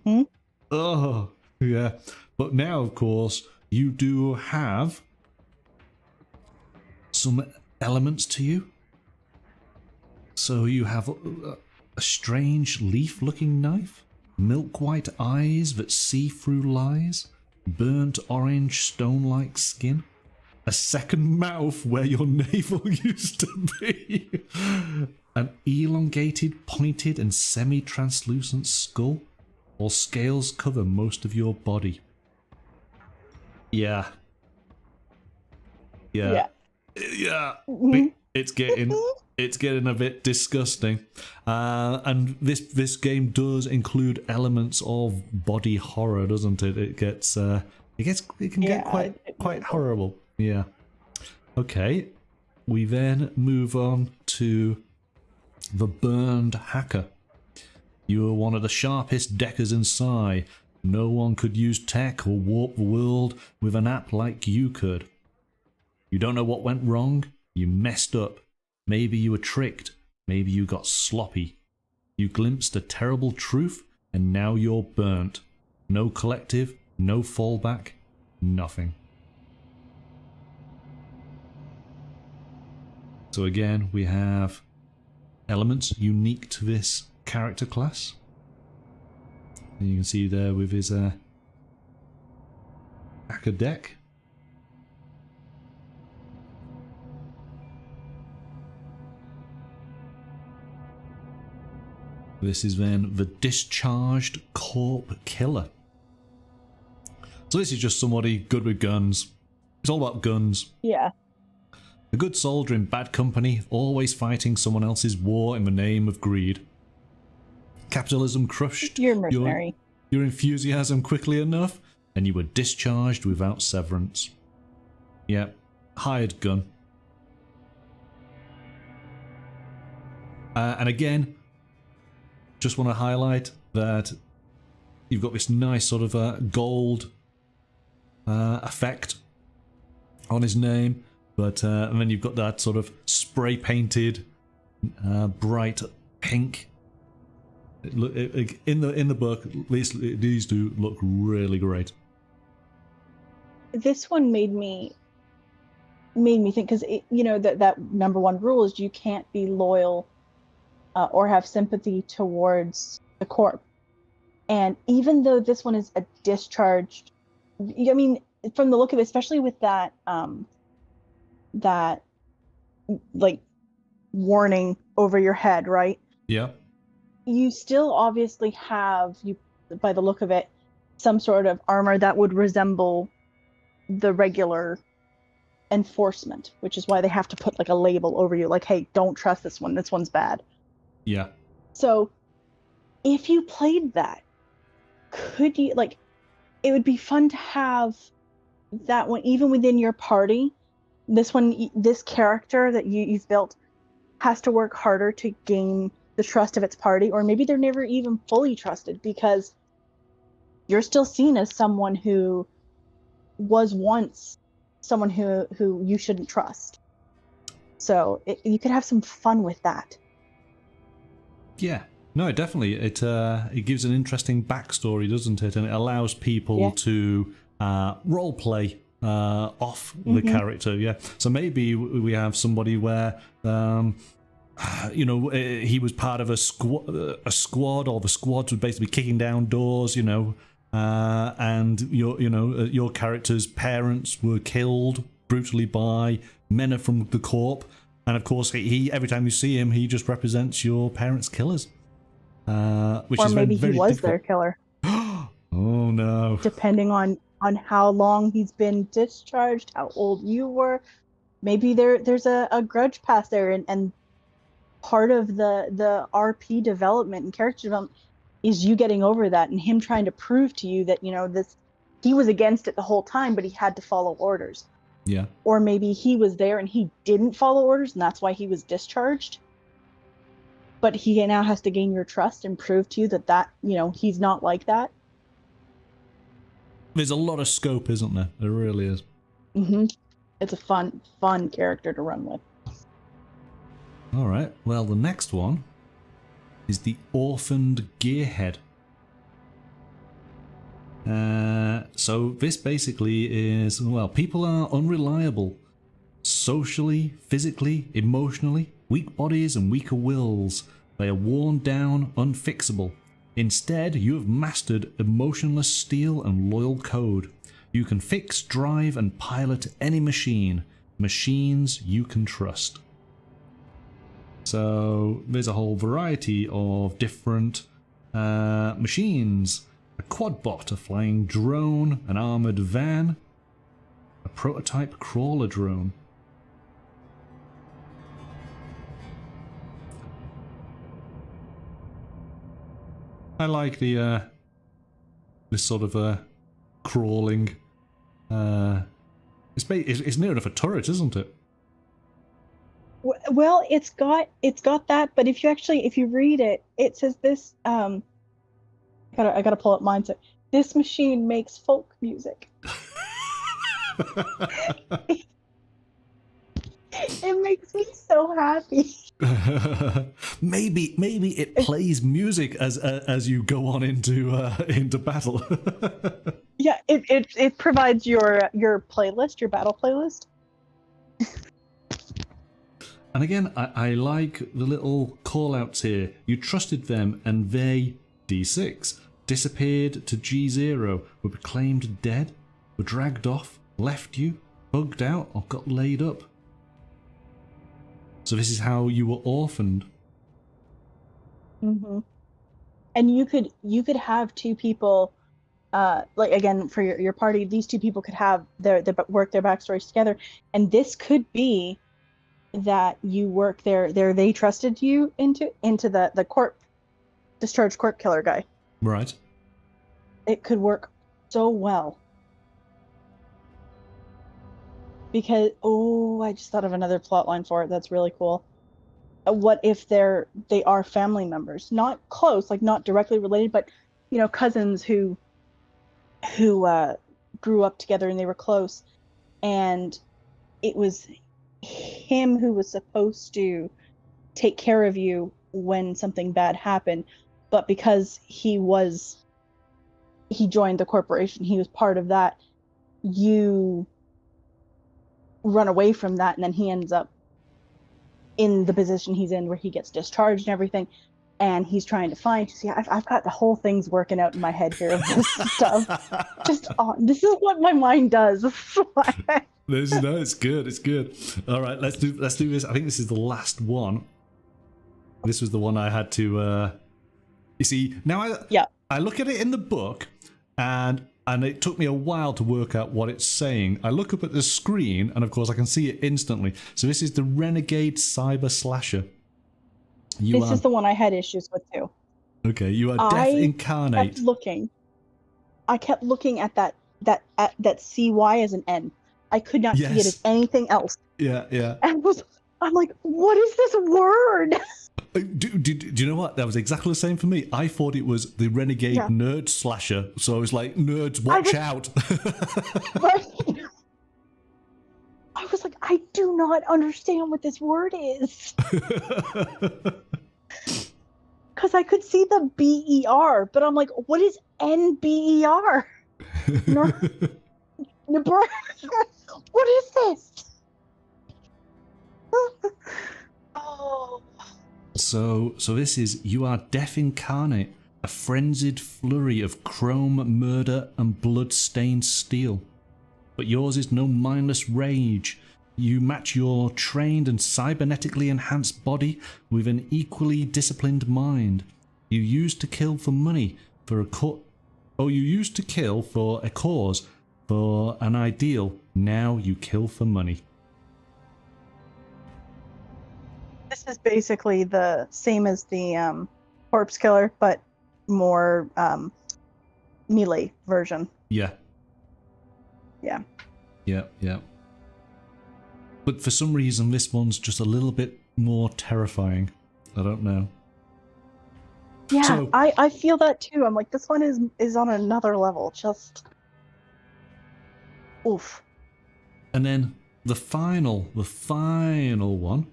yeah. But now, of course, you do have some elements to you. So you have a strange leaf-looking knife, milk-white eyes that see through lies, burnt orange stone-like skin, a second mouth where your navel used to be, an elongated, pointed and semi-translucent skull, or scales cover most of your body. Yeah. It's getting a bit disgusting, and this game does include elements of body horror, doesn't it? It can get quite horrible. Yeah. Okay. We then move on to the burned hacker. You are one of the sharpest deckers in Psi. No one could use tech or warp the world with an app like you could. You don't know what went wrong. You messed up. Maybe you were tricked. Maybe you got sloppy. You glimpsed a terrible truth, and now you're burnt. No collective, no fallback, nothing. So again, we have elements unique to this character class. And you can see there with his hacker deck. This is then the Discharged Corp Killer. So this is just somebody good with guns. It's all about guns. Yeah. A good soldier in bad company, always fighting someone else's war in the name of greed. Capitalism crushed You're a mercenary. your enthusiasm quickly enough, and you were discharged without severance. Yeah, hired gun. And again, just want to highlight that you've got this nice sort of gold effect on his name, but and then you've got that sort of spray painted bright pink. In the book, these do look really great. This one made me think, because you know that number one rule is you can't be loyal or have sympathy towards the corp. And even though this one is a discharged, I mean, from the look of it, especially with that that like warning over your head, right? Yeah. You still obviously have, by the look of it, some sort of armor that would resemble the regular enforcement, which is why they have to put like a label over you, like, hey, don't trust this one. This one's bad. Yeah. So if you played that, could you, like, it would be fun to have that one, even within your party, this character that you've built has to work harder to gain the trust of its party, or maybe they're never even fully trusted because you're still seen as someone who was once someone who you shouldn't trust. So you could have some fun with that. Yeah, no, definitely. It gives an interesting backstory, doesn't it? And it allows people to role play off the character. Yeah, so maybe we have somebody where you know, he was part of a squad, or the squad was basically kicking down doors, you know, and your character's parents were killed brutally by men from the Corp, and of course he every time you see him, he just represents your parents' killers. Which or is maybe very he was difficult. their killer. Oh no! Depending on how long he's been discharged, how old you were, maybe there's a grudge past there, and part of the RP development and character development is you getting over that and him trying to prove to you that, you know, he was against it the whole time, but he had to follow orders. Yeah. Or maybe he was there and he didn't follow orders and that's why he was discharged. But he now has to gain your trust and prove to you that you know, he's not like that. There's a lot of scope, isn't there? There really is. It's a fun character to run with. All right. Well, the next one is the orphaned gearhead. So this basically is, well, people are unreliable, socially, physically, emotionally, weak bodies and weaker wills. They are worn down, unfixable. Instead, you have mastered emotionless steel and loyal code. You can fix, drive, and pilot any machine. Machines you can trust. So there's a whole variety of different machines. A quadbot, a flying drone, an armoured van, a prototype crawler drone. I like the this sort of crawling. It's near enough a turret, isn't it? Well, it's got that, but if you read it, it says this. I gotta pull up mine. So this machine makes folk music. It makes me so happy. maybe it plays music as you go on into battle. Yeah, it provides your playlist, your battle playlist. And again, I like the little call-outs here. You trusted them and they, D6, disappeared to G0, were proclaimed dead, were dragged off, left you, bugged out, or got laid up. So this is how you were orphaned. And you could have two people, like again for your party, these two people could have their work their backstories together, and this could be that you work they trusted you into the corp discharged corp killer guy. Right. It could work so well. Because I just thought of another plot line for it that's really cool. What if they are family members, not close, like not directly related, but you know, cousins who grew up together and they were close, and it was him who was supposed to take care of you when something bad happened, but because he joined the corporation, he was part of that, you run away from that, and then he ends up in the position he's in where he gets discharged and everything, and he's trying to find. See, I've got the whole thing's working out in my head here of this stuff. This is what my mind does. No, it's good. It's good. All right, let's do this. I think this is the last one. This was the one I had to. You see, now I look at it in the book, and it took me a while to work out what it's saying. I look up at the screen, and of course I can see it instantly. So this is the Renegade Cyber Slasher. This is the one I had issues with too. Okay, you are Death Incarnate. I kept looking at that that CY as an N. I could not see it as anything else. Yeah, yeah. And I'm like, what is this word? Do you know what? That was exactly the same for me. I thought it was the renegade nerd slasher. So I was like, nerds, watch out. I was like, I do not understand what this word is. Because I could see the BER, but I'm like, what is NBER? What is this? Oh. So this is You Are Death Incarnate, a frenzied flurry of chrome, murder, and blood-stained steel. But yours is no mindless rage. You match your trained and cybernetically enhanced body with an equally disciplined mind. You used to kill for money, for a you used to kill for a cause, for an ideal. Now you kill for money. This is basically the same as the corpse killer, but more melee version. Yeah. Yeah. Yeah, yeah. But for some reason, this one's just a little bit more terrifying. I don't know. Yeah, so, I feel that too. I'm like, this one is on another level. Just oof. And then the final one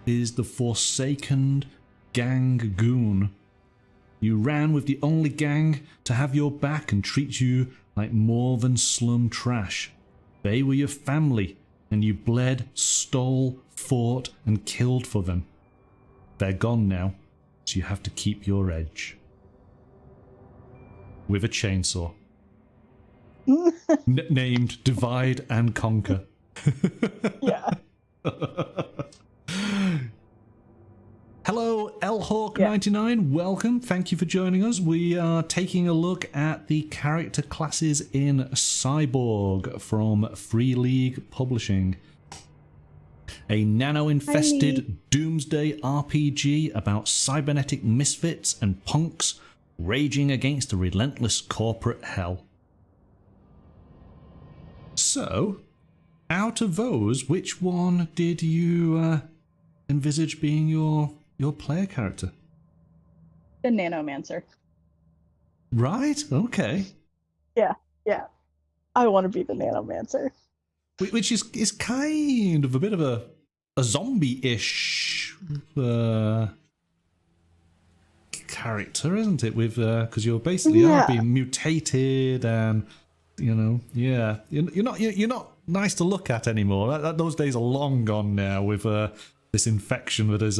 is the Forsaken Gang Goon. You ran with the only gang to have your back and treat you like more than slum trash. They were your family, and you bled, stole, fought, and killed for them. They're gone now, so you have to keep your edge. With a chainsaw. Named Divide and Conquer. Yeah. Hello, Lhawk99, welcome. Thank you for joining us. We are taking a look at the character classes in Cyborg from Free League Publishing. A nano-infested doomsday RPG about cybernetic misfits and punks raging against a relentless corporate hell. So, out of those, which one did you envisage being your player character? The Nanomancer. Right, okay. Yeah. I want to be the Nanomancer. Which is kind of a bit of a zombie-ish character, isn't it? With because you're basically are being mutated, and you know, you're not nice to look at anymore. Those days are long gone now with this infection that is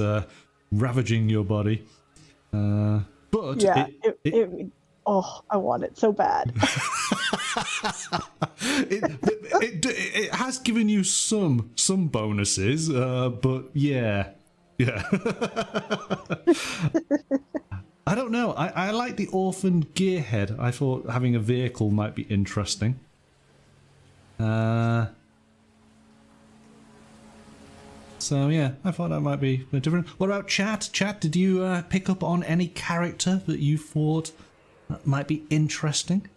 ravaging your body. But yeah, oh, I want it so bad. it has given you some bonuses, but yeah. I don't know. I like the orphan gearhead. I thought having a vehicle might be interesting. So yeah, I thought that might be a bit different. What about Chat? Chat, did you pick up on any character that you thought might be interesting?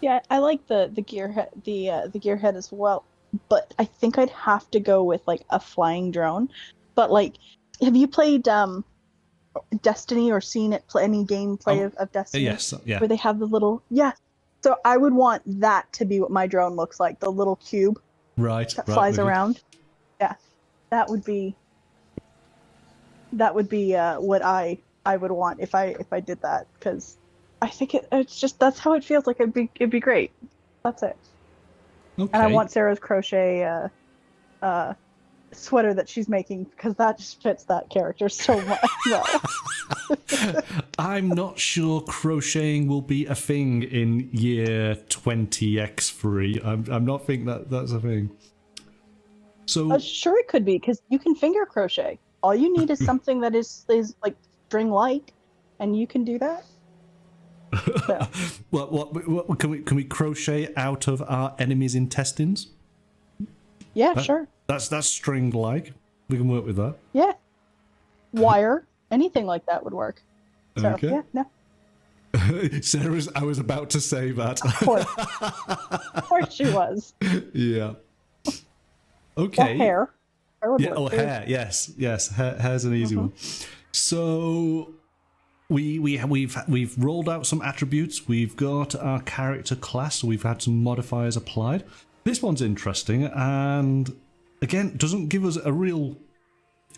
Yeah, I like the gearhead, the gearhead as well. But I think I'd have to go with like a flying drone. But like, have you played Destiny or seen it any gameplay of Destiny? Yes, yeah. Where they have the little So I would want that to be what my drone looks like, the little cube that flies around. Yeah, that would be what I would want if I did that, because I think it's just that's how it feels like. It'd be great. That's it. Okay. And I want Sarah's crochet sweater that she's making, because that just fits that character so much well. I'm not sure crocheting will be a thing in year 20x3. I'm not thinking that's a thing. So sure it could be, because you can finger crochet. All you need is something that is like string-like, and you can do that. So. What can we crochet out of our enemy's intestines? Yeah, sure. That's string-like. We can work with that. Yeah. Wire, anything like that would work. So, okay. Yeah, no. Sarah's, I was about to say that. Of course she was. Yeah. Okay. Or hair. Yeah, oh, hair. Yes, yes. Hair's an easy one. So we've rolled out some attributes. We've got our character class. So we've had some modifiers applied. This one's interesting, and again, doesn't give us a real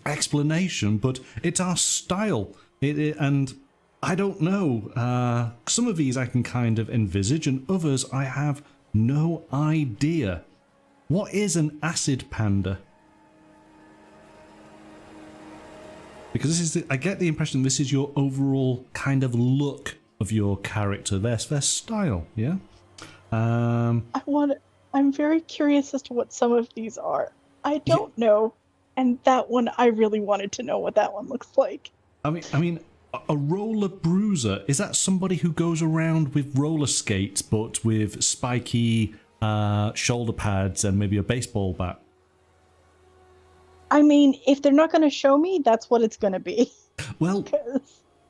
explanation, but it's our style. And I don't know. Some of these I can kind of envisage, and others I have no idea. What is an acid panda? Because this is, I get the impression this is your overall kind of look of your character, their style, yeah? I'm very curious as to what some of these are. I don't know, and that one, I really wanted to know what that one looks like. I mean, a roller bruiser, is that somebody who goes around with roller skates, but with spiky shoulder pads and maybe a baseball bat? I mean, if they're not going to show me, that's what it's going to be. Well,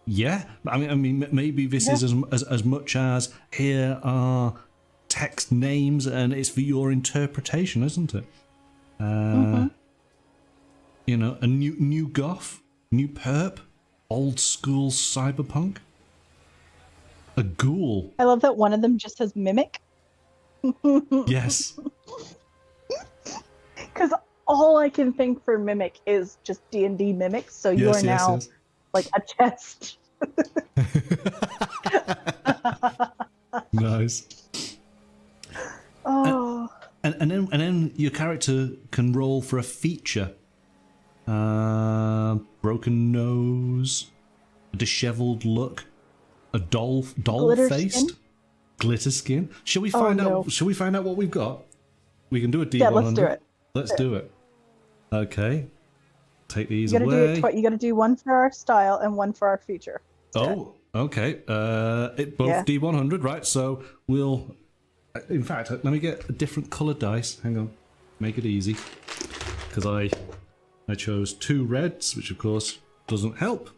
yeah. I mean, maybe this is as much as here are text names, and it's for your interpretation, isn't it? You know, a new goth, new perp, old school cyberpunk, a ghoul. I love that one of them just says mimic. Yes. Because all I can think for mimic is just D&D mimics, so you are now like a chest. Nice. Oh. And then your character can roll for a feature. Broken nose, a dishevelled look, a doll faced, glitter skin. Shall we find out? Shall we find out what we've got? We can do a D100. Yeah, let's do it. Let's do it. Okay. Take these away. You got to do one for our style and one for our feature. Oh, okay. Both D100, right? So we'll. In fact, let me get a different color dice. Hang on. Make it easy, because I chose 2 reds, which of course doesn't help.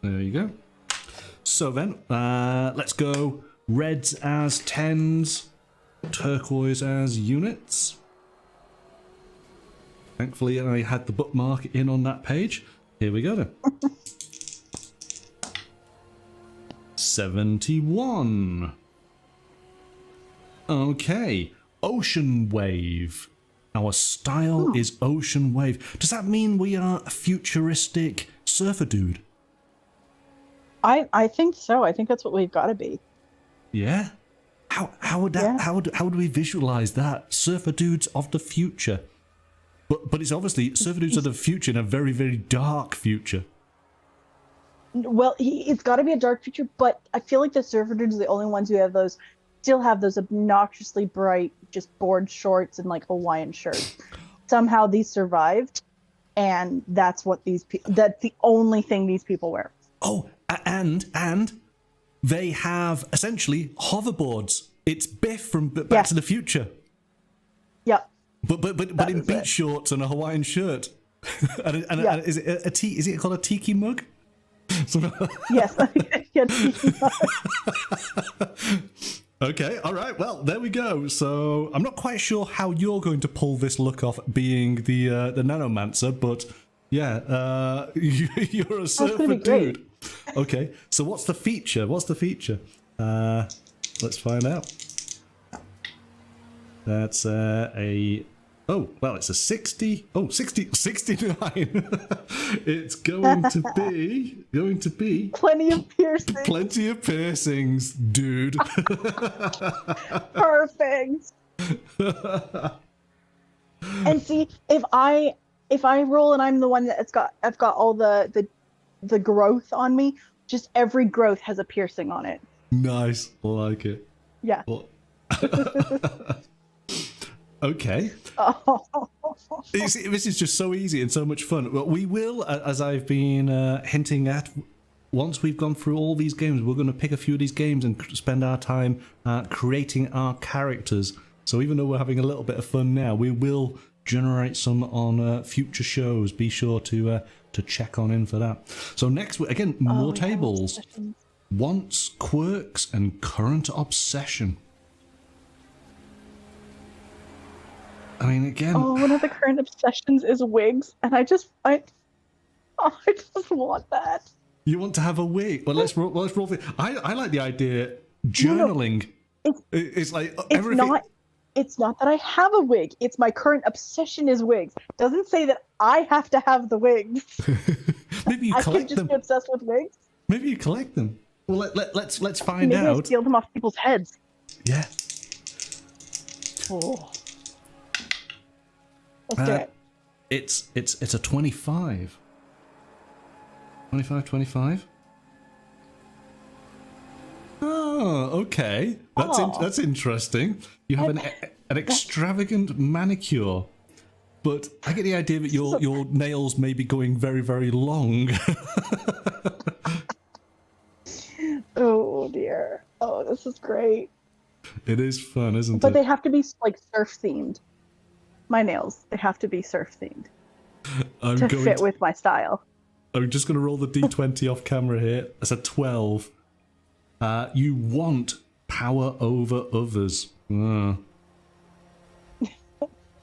There you go. So then, let's go reds as 10s, turquoise as units. Thankfully, I had the bookmark in on that page. Here we go then. 71. Okay. Ocean wave. Our style is ocean wave. Does that mean we are a futuristic surfer dude? I think so. I think that's what we've got to be. Yeah. How would we visualize that? Surfer dudes of the future. But it's obviously surfer dudes of the future in a very, very dark future. Well, it's got to be a dark future, but I feel like the surfer dudes are the only ones who have those, still have those obnoxiously bright, just board shorts and like Hawaiian shirts. Somehow these survived, and that's what that's the only thing these people wear. Oh, and they have essentially hoverboards. It's Biff from Back to the Future. Yeah. But in beach shorts and a Hawaiian shirt. and is it called a tiki mug? Yes. Tiki mug. Okay, all right. Well, there we go. So I'm not quite sure how you're going to pull this look off, being the nanomancer, but yeah, you're a surfer dude. Okay, so what's the feature? Let's find out. That's it's a 60. Oh, 69. It's going to be plenty of piercings. Plenty of piercings, dude. Perfect. And see, if I roll and I'm the one that's I've got all the growth on me, just every growth has a piercing on it. Nice. I like it. Yeah. Well, okay. You see, this is just so easy and so much fun. Well, we will, as I've been hinting at, once we've gone through all these games, we're going to pick a few of these games and spend our time creating our characters. So even though we're having a little bit of fun now, we will generate some on future shows. Be sure to check on in for that. So next week, again, more tables. Wants, quirks, and current obsession. I mean, again... Oh, one of the current obsessions is wigs, and I just want that. You want to have a wig? Well, let's roll for it. I like the idea. Journaling. No, it's like it's everything. It's not that I have a wig. It's my current obsession is wigs. Doesn't say that I have to have the wigs. Maybe you I collect can just them. be obsessed with wigs. Maybe you collect them. Well, let's find Maybe out. I steal them off people's heads. Yeah. Oh. Let's do it. It's a 25. 25. Oh, okay. That's interesting. You have an extravagant manicure, but I get the idea that your nails may be going very, very long. Oh dear. Oh, this is great. It is fun, isn't it? But they have to be like surf themed. My nails, they have to be surf themed to fit with my style. I'm just going to roll the d20 off camera here. That's a 12. You want power over others. My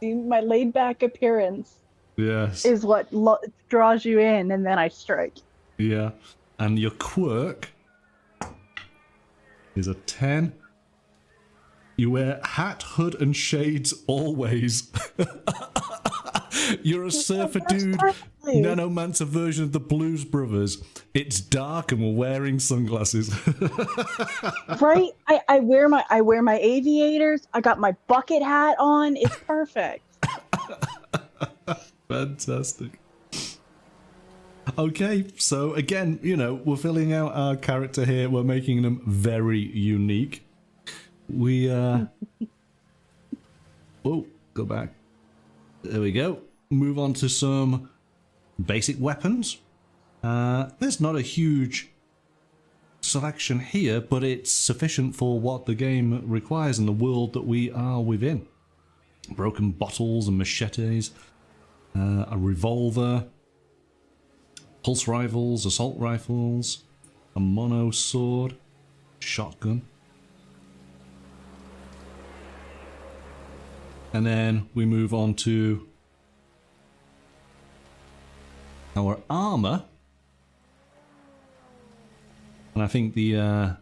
laid back appearance is what draws you in, and then I strike. Yeah. And your quirk is a 10. You wear hat, hood, and shades always. You're a surfer dude, nanomancer version of the Blues Brothers. It's dark and we're wearing sunglasses. Right? I wear my aviators. I got my bucket hat on. It's perfect. Fantastic. Okay, so again, we're filling out our character here. We're making them very unique. We oh, go back. There we go. Move on to some basic weapons. There's not a huge selection here, but it's sufficient for what the game requires in the world that we are within. Broken bottles and machetes, a revolver, pulse rifles, assault rifles, a mono sword, shotgun. And then we move on to our armor. And I think the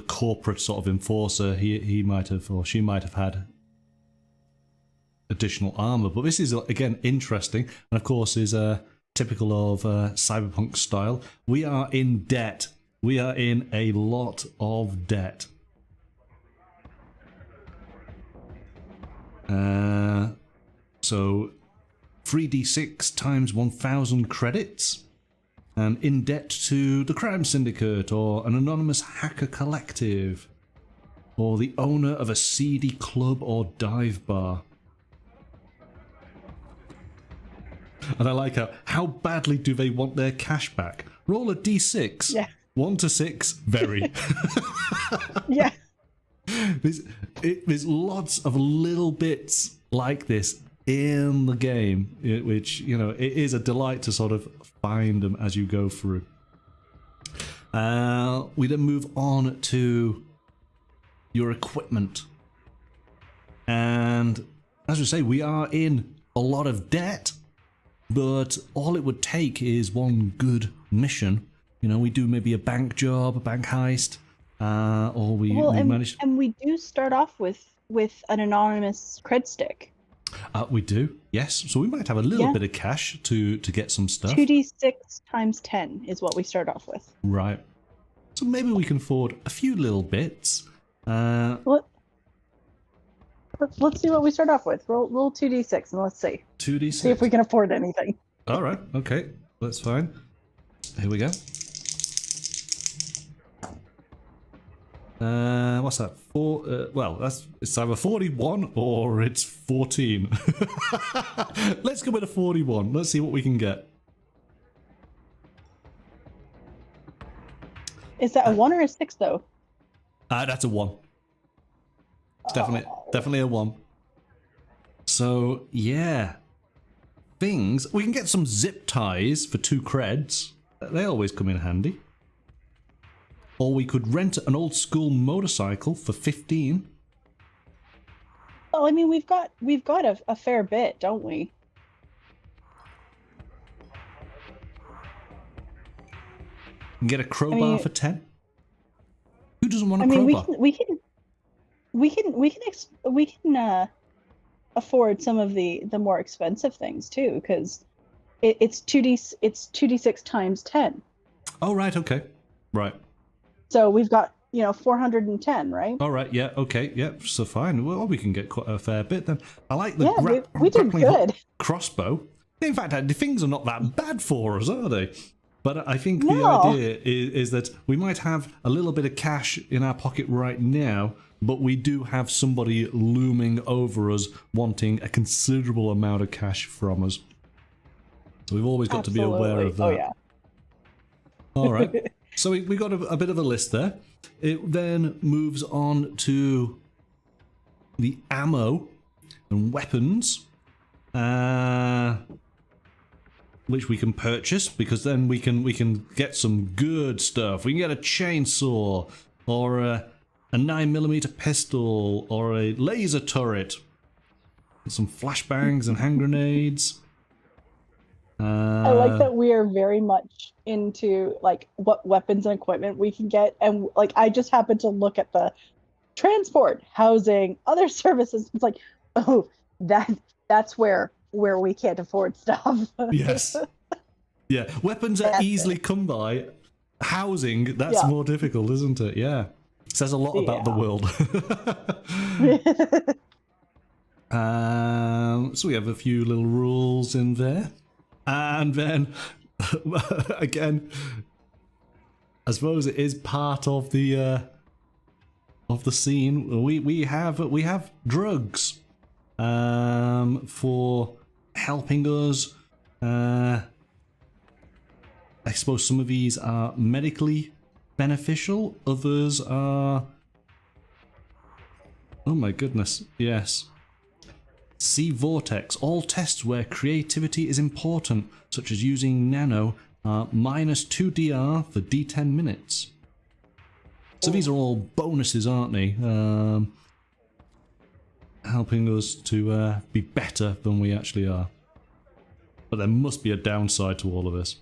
corporate sort of enforcer, he might have, or she might have had additional armor. But this is, again, interesting. And of course is typical of cyberpunk style. We are in debt. We are in a lot of debt. So 3d6 times 1,000 credits, and in debt to the crime syndicate or an anonymous hacker collective or the owner of a seedy club or dive bar. And I like how badly do they want their cash back? Roll a d6. Yeah. 1 to 6, very. Yeah. There's lots of little bits like this in the game, which, it is a delight to sort of find them as you go through. We then move on to your equipment. And as we say, we are in a lot of debt, but all it would take is one good mission. We do maybe a bank job, a bank heist, or we manage. And we do start off with an anonymous cred stick. We do, yes. So we might have a little bit of cash to get some stuff. 2d6 times 10 is what we start off with. Right. So maybe we can afford a few little bits. Let's see what we start off with. Roll 2d6 and let's see. 2d6. See if we can afford anything. All right. Okay. That's fine. Here we go. What's that? It's either 41 or it's 14. Let's go with a 41. Let's see what we can get. Is that a 1 or a 6 though? That's a 1. It's definitely a 1. So yeah, we can get some zip ties for 2 creds. They always come in handy. or we could rent an old school motorcycle for 15. Well, I mean, we've got a fair bit, don't we? And get a crowbar for 10. Who doesn't want a I mean, crowbar? we can afford some of the more expensive things too, because it's 2d6 times 10. Oh, right, okay. Right. So we've got, 410, right? All right, yeah, okay, yeah, so fine. Well, we can get quite a fair bit then. I like the we did good. Crossbow. In fact, the things are not that bad for us, are they? But I think the No. idea is that we might have a little bit of cash in our pocket right now, but we do have somebody looming over us wanting a considerable amount of cash from us. So we've always got to be aware of that. Oh, yeah. All right. So we got a bit of a list there. It then moves on to the ammo and weapons, which we can purchase, because then we can get some good stuff. We can get a chainsaw, or a 9mm pistol, or a laser turret, some flashbangs and hand grenades. I like that we are very much into like what weapons and equipment we can get, and like I just happened to look at the transport, housing, other services. It's like, oh, that's where we can't afford stuff. Yes. Yeah, weapons are easily come by. Housing, that's more difficult, isn't it? Yeah. Says a lot about the world. So we have a few little rules in there. And then, again, I suppose it is part of the scene. We have drugs for helping us. I suppose some of these are medically beneficial. Others are. Oh my goodness! Yes. See Vortex. All tests where creativity is important, such as using nano, are -2 DR for D10 minutes. So these are all bonuses, aren't they? Helping us to be better than we actually are. But there must be a downside to all of this.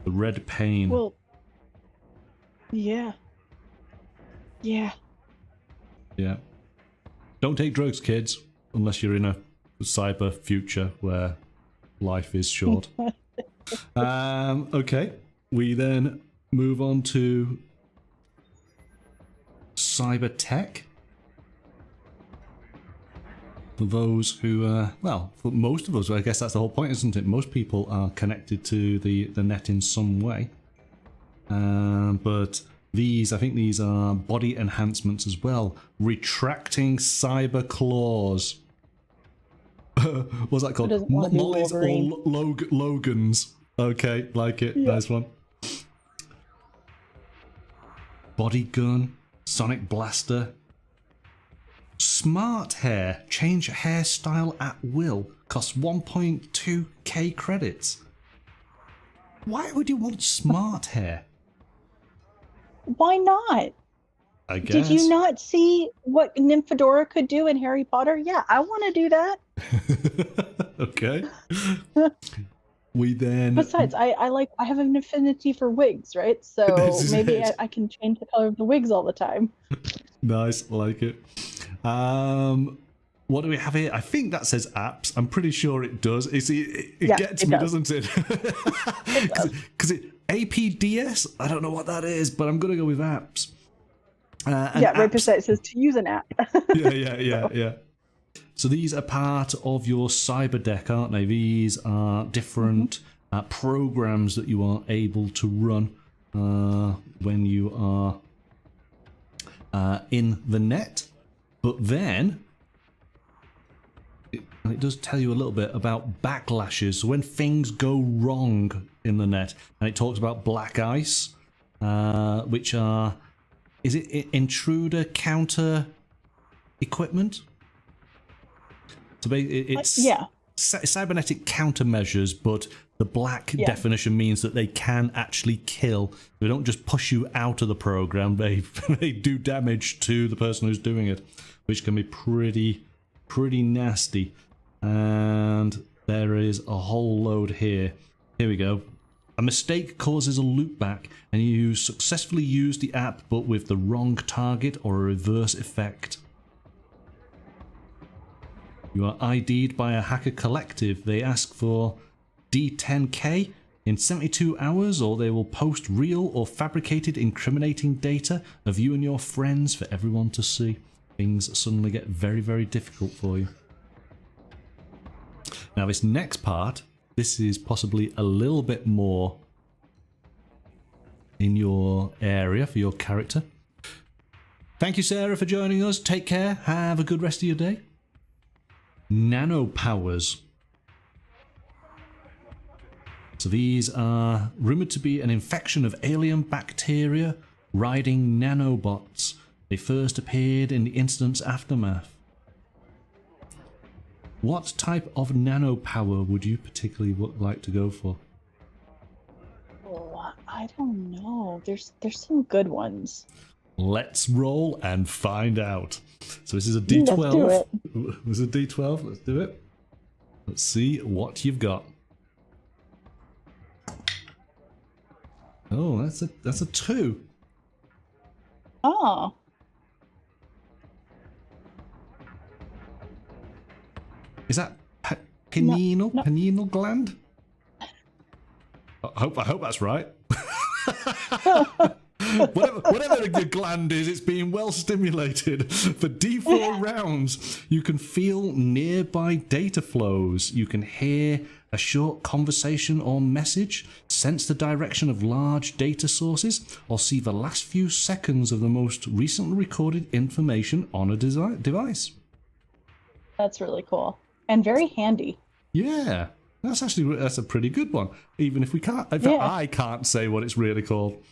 The red pain. Well, yeah. Yeah. Yeah. Don't take drugs, kids, unless you're in a cyber future where life is short. Okay, we then move on to cyber tech. For those who, well, for most of us, I guess that's the whole point, isn't it? Most people are connected to the net in some way. But these, I think these are body enhancements as well. Retracting cyber claws. What's that called? Molly's or Logan's. Okay, like it. Yeah. Nice one. Body gun. Sonic blaster. Smart hair. Change hairstyle at will. Costs 1.2k credits. Why would you want smart hair? Why not? I guess. Did you not see what Nymphadora could do in Harry Potter? Yeah, I want to do that. Okay. We then. Besides, I have an affinity for wigs, right? So maybe I can change the color of the wigs all the time. Nice, like it. What do we have here? I think that says apps. I'm pretty sure it does. It gets me, doesn't it? Because it APDS? I don't know what that is, but I'm going to go with apps. Yeah, right beside it says to use an app. Yeah. So these are part of your cyber deck, aren't they? These are different programs that you are able to run when you are in the net. But then it does tell you a little bit about backlashes. So when things go wrong in the net, and it talks about black ice, which are, is it intruder counter equipment? So it's cybernetic countermeasures, but the black definition means that they can actually kill. They don't just push you out of the program, they do damage to the person who's doing it, which can be pretty nasty. And there is a whole load here. Here we go. A mistake causes a loopback, and you successfully use the app but with the wrong target or a reverse effect. You are ID'd by a hacker collective. They ask for D10K in 72 hours, or they will post real or fabricated incriminating data of you and your friends for everyone to see. Things suddenly get very, very difficult for you. Now this next part, this is possibly a little bit more in your area for your character. Thank you, Sarah, for joining us. Take care. Have a good rest of your day. Nano powers. So these are rumoured to be an infection of alien bacteria riding nanobots. They first appeared in the incident's aftermath. What type of nano power would you particularly like to go for? Oh, I don't know. There's some good ones. Let's roll and find out. So this is a D12. Let's do it. This is a D12. Let's do it. Let's see what you've got. Oh, that's a 2. Oh. Is that pineal No. pineal gland? I hope that's right. whatever the gland is, it's being well stimulated. For D4 rounds, you can feel nearby data flows. You can hear a short conversation or message, sense the direction of large data sources, or see the last few seconds of the most recently recorded information on a device. That's really cool. And very handy. Yeah, that's a pretty good one. Even if we can't, I can't say what it's really called.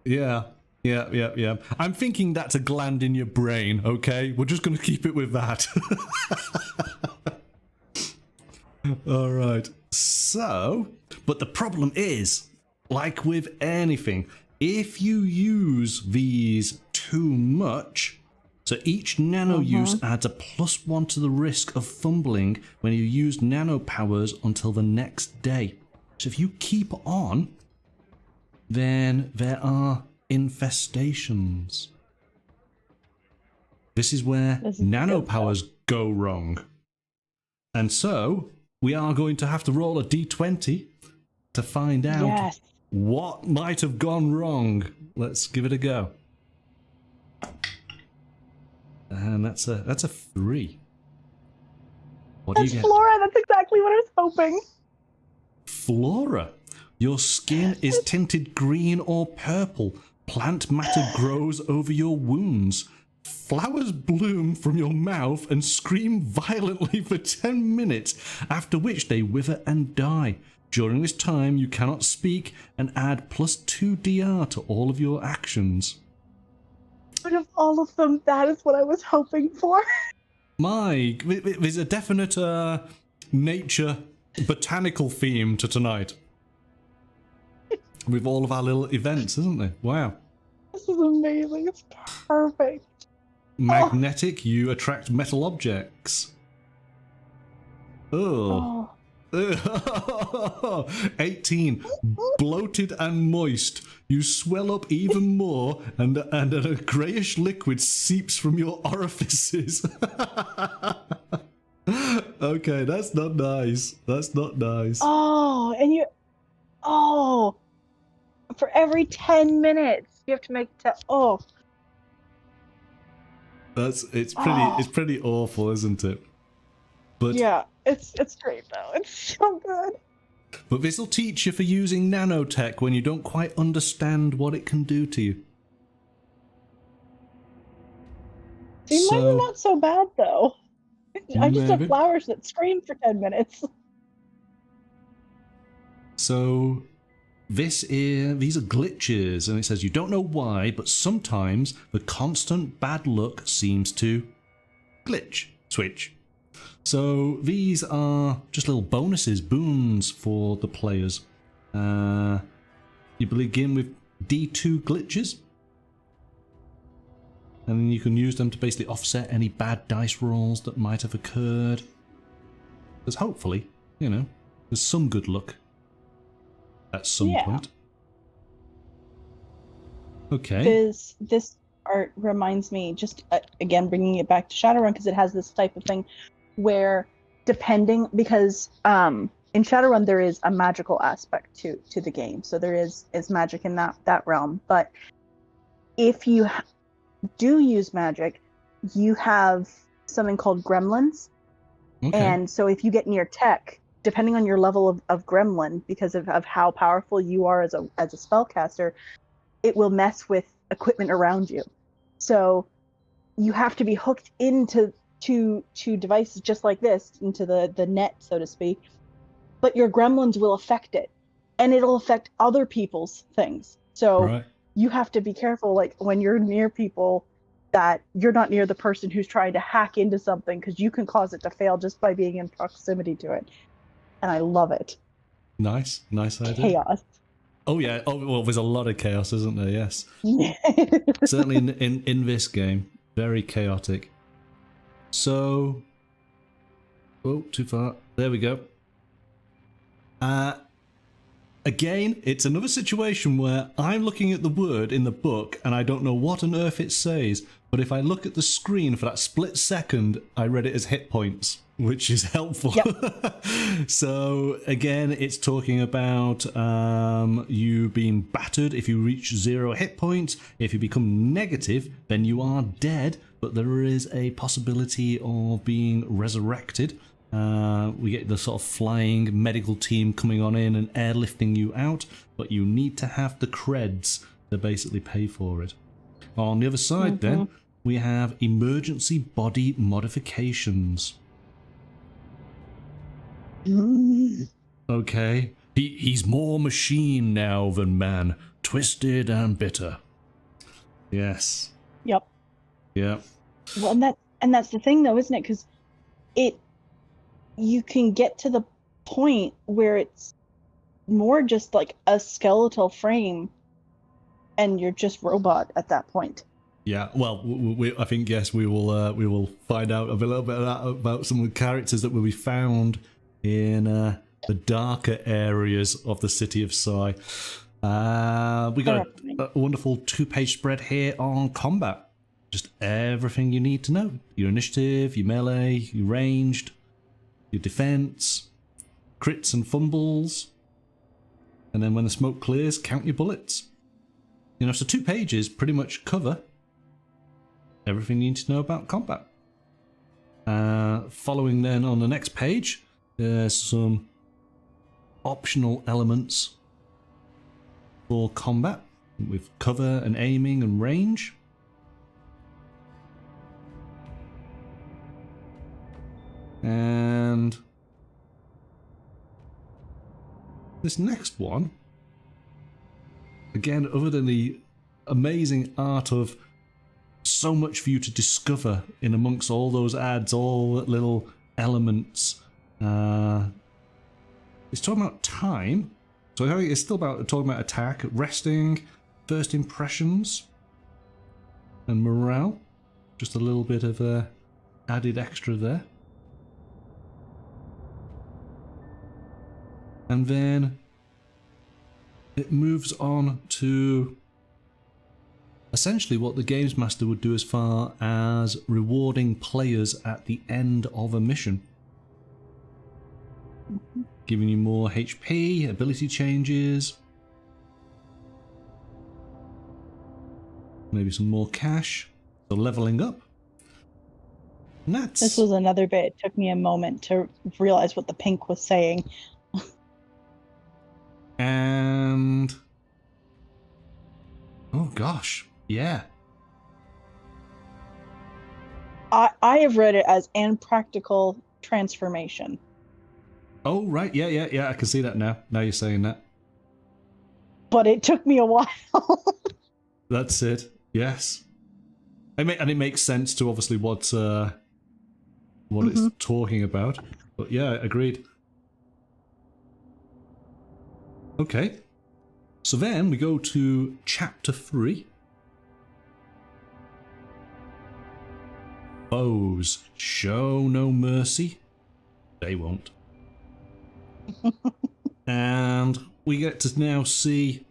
Yeah. I'm thinking that's a gland in your brain. Okay, we're just going to keep it with that. All right. So, but the problem is, like with anything, if you use these too much. So each nano use adds a +1 to the risk of fumbling when you use nano powers until the next day. So if you keep on, then there are infestations. This is where nano powers go wrong. And so we are going to have to roll a D20 to find out what might have gone wrong. Let's give it a go. And that's a 3. What do you get? Flora, that's exactly what I was hoping. Flora. Your skin is tinted green or purple. Plant matter grows over your wounds. Flowers bloom from your mouth and scream violently for 10 minutes, after which they wither and die. During this time, you cannot speak and add +2 DR to all of your actions. Out of all of them, that is what I was hoping for. There's a definite nature botanical theme to tonight. With all of our little events, isn't there? Wow. This is amazing. It's perfect. Magnetic, you attract metal objects. Oh. 18. Bloated and moist. You swell up even more, and a greyish liquid seeps from your orifices. Okay, that's not nice. That's not nice. Oh, and you... Oh. For every 10 minutes, you have to make... It's pretty awful, isn't it? But yeah, it's great though. It's so good. But this will teach you for using nanotech when you don't quite understand what it can do to you. See, mine are not so bad though. I just have Maybe. flowers that scream for 10 minutes. So these are glitches, and it says you don't know why, but sometimes the constant bad luck seems to switch. So these are just little bonuses, boons for the players. You begin with D2 glitches, and then you can use them to basically offset any bad dice rolls that might have occurred. Because hopefully, you know, there's some good luck at some point. Okay. This art reminds me, just again bringing it back to Shadowrun, because it has this type of thing where depending, because in Shadowrun there is a magical aspect to the game, so there is magic in that realm. But if you do use magic, you have something called gremlins. Okay. And so if you get near tech, depending on your level of gremlin, because of how powerful you are as a spellcaster, it will mess with equipment around you. So you have to be hooked into devices just like this, into the net, so to speak. But your gremlins will affect it, and it'll affect other people's things. So you have to be careful, like when you're near people, that you're not near the person who's trying to hack into something, because you can cause it to fail just by being in proximity to it. And I love it. Nice idea. Chaos. Oh yeah. Oh well, there's a lot of chaos, isn't there? Yes. Certainly in this game, very chaotic. So, oh, too far. There we go. Again, it's another situation where I'm looking at the word in the book and I don't know what on earth it says, but if I look at the screen for that split second, I read it as hit points, which is helpful. Yep. So again, it's talking about you being battered if you reach 0 hit points. If you become negative, then you are dead, but there is a possibility of being resurrected. We get the sort of flying medical team coming on in and airlifting you out, but you need to have the creds to basically pay for it. On the other side then, we have emergency body modifications. Okay. He's more machine now than man, twisted and bitter. Yes. Yep. Yep. Well, and that's the thing though, isn't it? Because you can get to the point where it's more just like a skeletal frame and you're just robot at that point. Yeah, well, I think, yes, we will find out a little bit of that about some of the characters that will be found in the darker areas of the city of Sai. We got a wonderful 2-page spread here on combat. Just everything you need to know. Your initiative, your melee, your ranged, your defense, crits and fumbles, and then when the smoke clears, count your bullets. You know, so 2 pages pretty much cover everything you need to know about combat. Following then on the next page, there's some optional elements for combat with cover and aiming and range. And this next one, again, other than the amazing art of so much for you to discover in amongst all those ads, all little elements, it's talking about time. So I think it's still talking about attack, resting, first impressions, and morale. Just a little bit of added extra there. And then it moves on to essentially what the Games Master would do as far as rewarding players at the end of a mission. Giving you more HP, ability changes, maybe some more cash, so leveling up. And this was another bit. It took me a moment to realize what the pink was saying. And oh gosh, yeah. I have read it as impractical transformation. Oh right, yeah. I can see that now. Now you're saying that. But it took me a while. That's it. Yes. And it makes sense to obviously what what it's talking about. But yeah, agreed. Okay. So then we go to chapter 3. Foes show no mercy. They won't. And we get to now see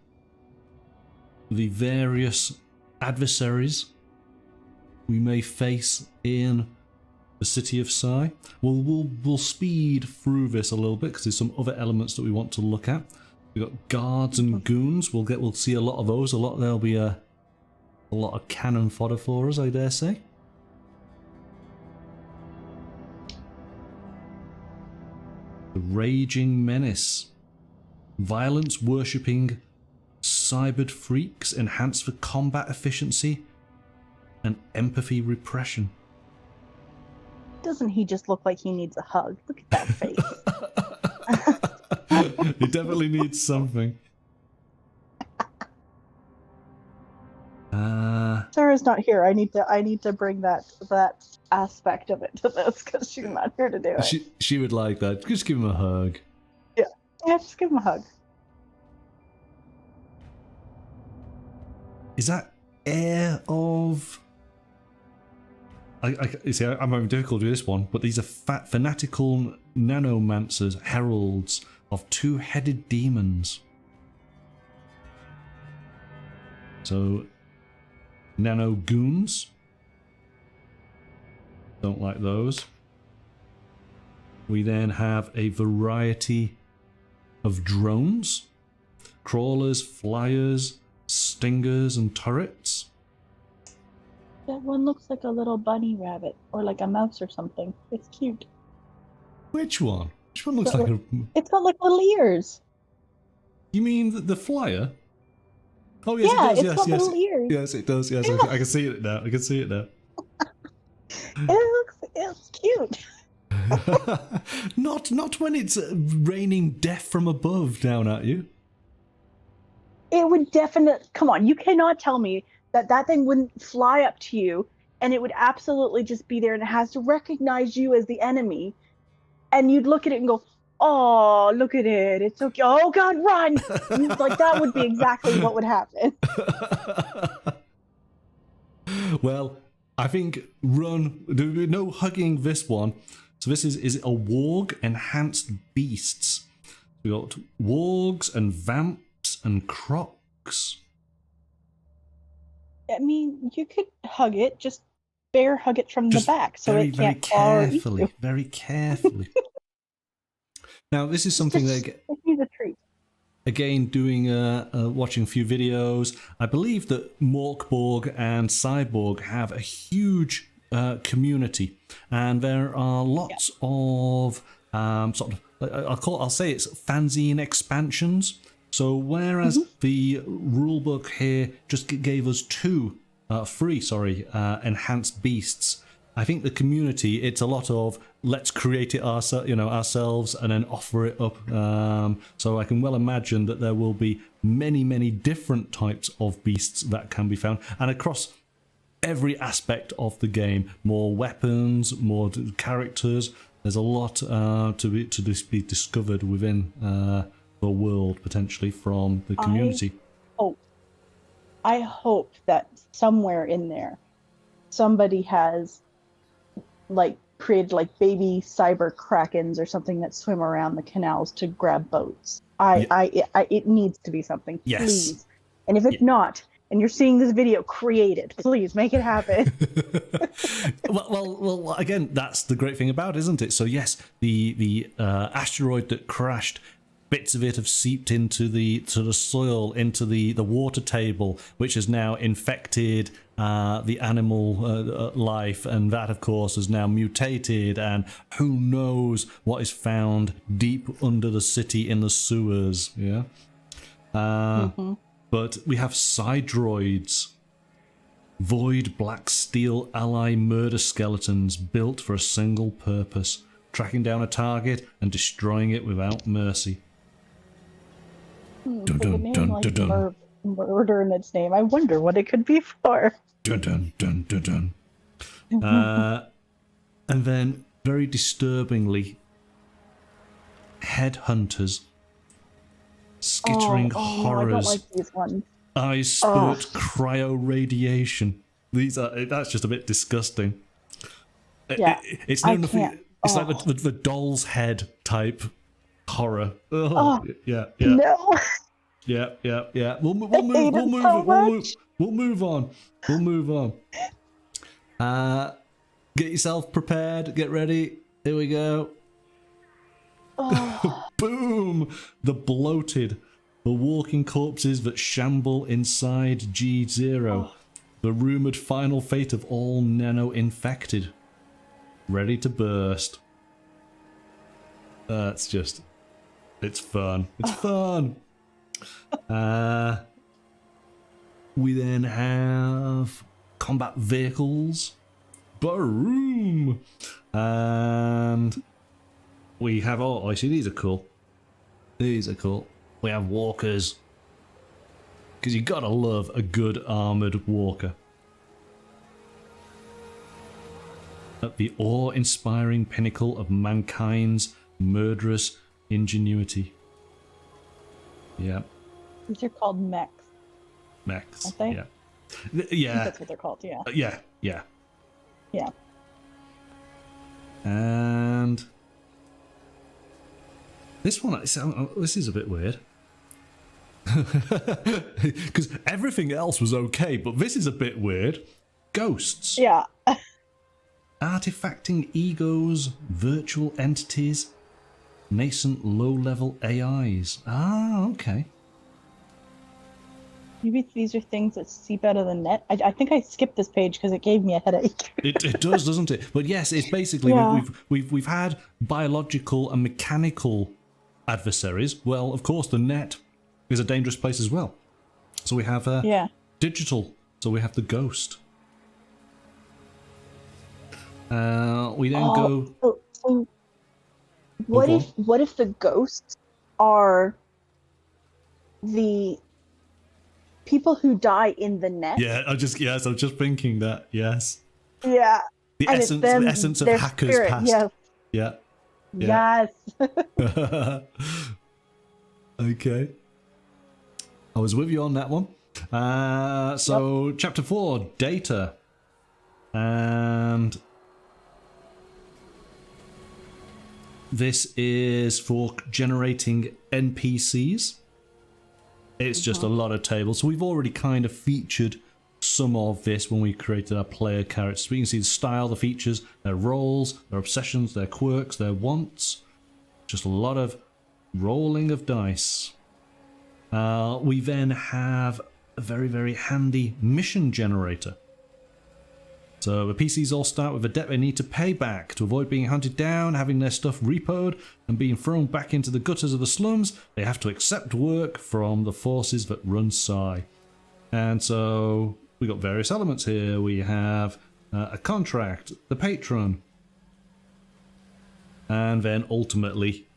the various adversaries we may face in the city of Sai. We'll speed through this a little bit because there's some other elements that we want to look at. We've got guards and goons. We'll see a lot of those. There'll be a lot of cannon fodder for us, I dare say. The Raging Menace. Violence worshipping cybered freaks enhanced for combat efficiency and empathy repression. Doesn't he just look like he needs a hug? Look at that face. He definitely needs something. Sarah's not here. I need to bring that aspect of it to this because she's not here to do it. She would like that. Just give him a hug. Yeah, just give him a hug. Is that heir of... I see, I'm having difficulty with this one, but these are fanatical nanomancers, heralds of two-headed demons. So, nano goons. Don't like those. We then have a variety of drones, crawlers, flyers, stingers, and turrets. That one looks like a little bunny rabbit or like a mouse or something. It's cute. Which one? Which one looks like a... It's got like little ears. You mean the flyer? Oh yes, Yeah, it does. it's Yes, got yes, little ears. yes, it does. Yes, Yeah. I can see it now. I can see it now. It's cute. Not when it's raining death from above down at you. It would definitely... Come on, you cannot tell me that thing wouldn't fly up to you and it would absolutely just be there and it has to recognize you as the enemy. And you'd look at it and go, oh, look at it. It's so cute. Oh, God, run. Like, that would be exactly what would happen. Well, I think run. No hugging this one. So this is a warg enhanced beasts. We got wargs and vamps and crocs. I mean, you could hug it, just bear hug it from the back so it can't claw or eat you. Very carefully. Now, this is something It needs a treat. again, doing watching a few videos. I believe that MÖRK BORG and Cyborg have a huge community, and there are lots of sort of I'll say it's fanzine expansions. So whereas the rulebook here just gave us two free enhanced beasts, I think the community, it's a lot of let's create it ourselves and then offer it up. So I can well imagine that there will be many different types of beasts that can be found, and across every aspect of the game. More weapons, more characters. There's a lot to be discovered within the world, potentially, from the community. I hope that somewhere in there somebody has created baby cyber krakens or something that swim around the canals to grab boats. It needs to be something. Yes. Please. And if it's not, and you're seeing this video, create it. Please make it happen. well, again, that's the great thing about it, isn't it? So yes, the asteroid that crashed, bits of it have seeped into the soil, into the water table, which has now infected the animal life, and that, of course, has now mutated, and who knows what is found deep under the city in the sewers. Yeah. But we have Sidroids, void black steel ally murder skeletons built for a single purpose: tracking down a target and destroying it without mercy. Dun, dun, dun, dun, dun. Murder in its name. I wonder what it could be for. Dun, dun, dun, dun, dun. And then very disturbingly headhunters, skittering horrors. I don't like these ones. Eyes spurt cryo radiation. That's just a bit disgusting. Yeah, It's no nothing. It's like the doll's head type horror. Yeah. No. Yeah. We'll move on. Get yourself prepared. Get ready. Here we go. Boom! The bloated, the walking corpses that shamble inside G0. The rumoured final fate of all nano-infected. Ready to burst. It's fun. It's fun! We then have combat vehicles. Boom! And we have, I see, these are cool. We have walkers. Because you gotta love a good armoured walker. At the awe-inspiring pinnacle of mankind's murderous ingenuity. Yeah. These are called mechs. Mechs. Aren't they? Yeah. I think that's what they're called, yeah. Yeah. Yeah. And this one, this is a bit weird. Because everything else was okay, but this is a bit weird. Ghosts. Yeah. Artifacting egos, virtual entities, nascent low-level AIs. Ah, okay. Maybe these are things that seep out of the net. I think I skipped this page because it gave me a headache. It does, doesn't it? But yes, it's basically we've had biological and mechanical adversaries. Well, of course, the net is a dangerous place as well. So we have digital. So we have the ghost. We then go. So what if the ghosts are the people who die in the net? Yeah, I'm just thinking that. Yes. Yeah. The essence of hackers spirit, past. Yes. Yeah. Yes. Okay. I was with you on that one. So chapter 4, data. And this is for generating NPCs. It's just a lot of tables. So we've already kind of featured some of this when we created our player characters. We can see the style, the features, their roles, their obsessions, their quirks, their wants. Just a lot of rolling of dice. We then have a very, very handy mission generator. So the PCs all start with a debt they need to pay back. To avoid being hunted down, having their stuff repoed, and being thrown back into the gutters of the slums, they have to accept work from the forces that run Psy. And so we got various elements here. We have a contract, the patron, and then ultimately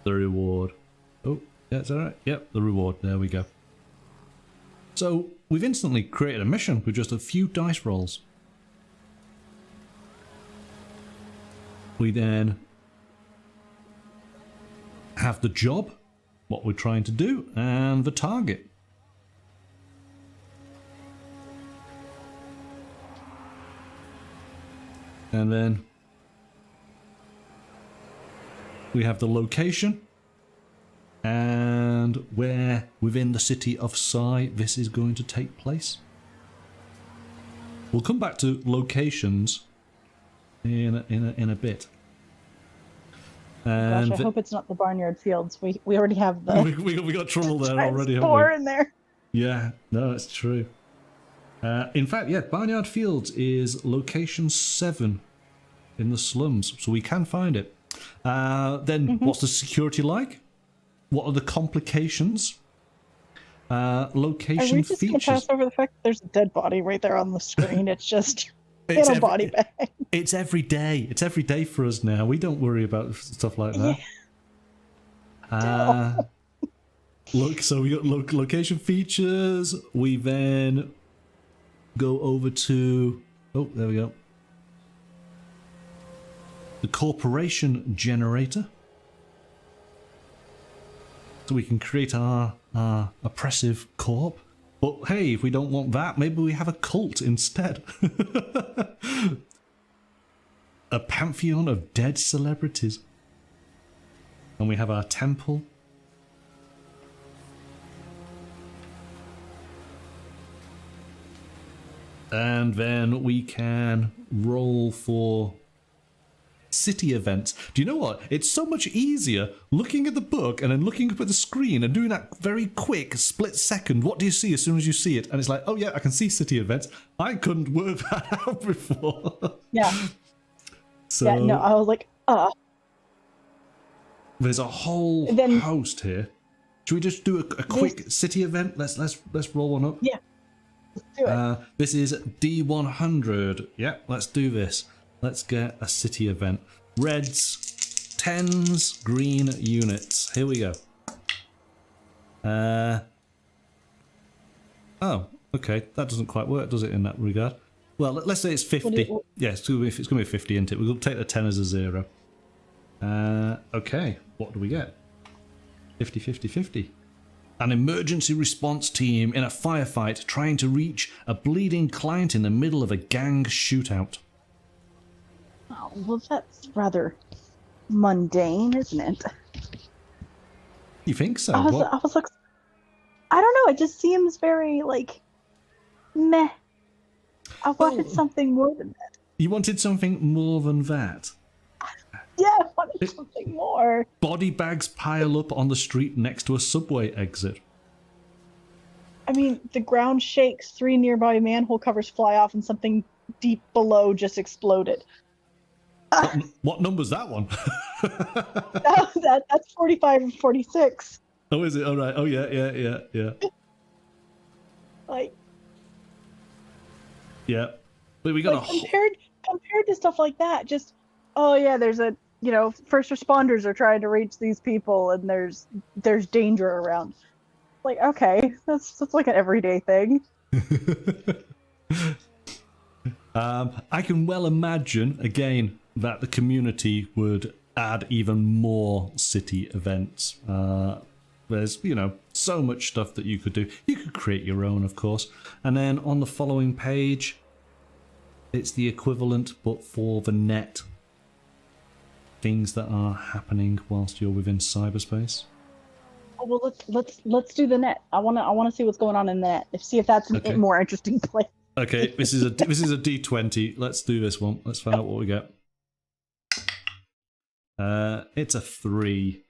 the reward. Oh, yeah, is that right? Yep, the reward. There we go. So we've instantly created a mission with just a few dice rolls. We then have the job, what we're trying to do, and the target. And then we have the location and where within the city of Psy this is going to take place. We'll come back to locations in a bit. And gosh, I hope it's not the Barnyard Fields. We already have the we got trouble there already, haven't four we? in there. Yeah, no, it's true. In fact, yeah, Barnyard Fields is location 7 in the slums, so we can find it. Then what's the security like? What are the complications? Location Are we just features. gonna pass over the fact that there's a dead body right there on the screen? It's just in a body bag. It's every day. It's every day for us now. We don't worry about stuff like that. Yeah. Look, so we got location features. We then go over to... Oh, there we go. the corporation generator. So we can create our oppressive corp. But hey, if we don't want that, maybe we have a cult instead. A pantheon of dead celebrities. And we have our temple. And then we can roll for city events. Do you know what? It's so much easier looking at the book and then looking up at the screen and doing that very quick split second. What do you see as soon as you see it? And it's like, oh yeah, I can see city events. I couldn't work that out before. Yeah. So yeah, no, I was like, there's a whole host here. Should we just do a quick city event? Let's roll one up. Yeah. Let's do it. This is D100. Yeah, let's do this. Let's get a city event. Reds, 10s, green units. Here we go. Oh, okay. That doesn't quite work, does it, in that regard? Well, let's say it's 50. Yeah, it's going to be 50, isn't it? We'll take the 10 as a 0. Okay, what do we get? 50, 50, 50. An emergency response team in a firefight trying to reach a bleeding client in the middle of a gang shootout. Oh, well, that's rather mundane, isn't it? You think so? I was like, I don't know. It just seems very like meh. I wanted something more than that. You wanted something more than that? Yeah, I wanted something more. Body bags pile up on the street next to a subway exit. I mean, the ground shakes, 3 nearby manhole covers fly off, and something deep below just exploded. What number's that one? That's 45 and 46. Oh, is it? All right. Oh, yeah. Like, yeah, but we got like compared to stuff like that. Just, oh yeah, there's a first responders are trying to reach these people, and there's danger around. Like, okay, that's like an everyday thing. I can well imagine again that the community would add even more city events. There's, so much stuff that you could do. You could create your own, of course. And then on the following page, it's the equivalent, but for the net. Things that are happening whilst you're within cyberspace. Oh, well, let's do the net. I wanna see what's going on in the net. See if that's a more interesting place. Okay, this is a D20. Let's do this one. Let's find out what we get. It's a 3.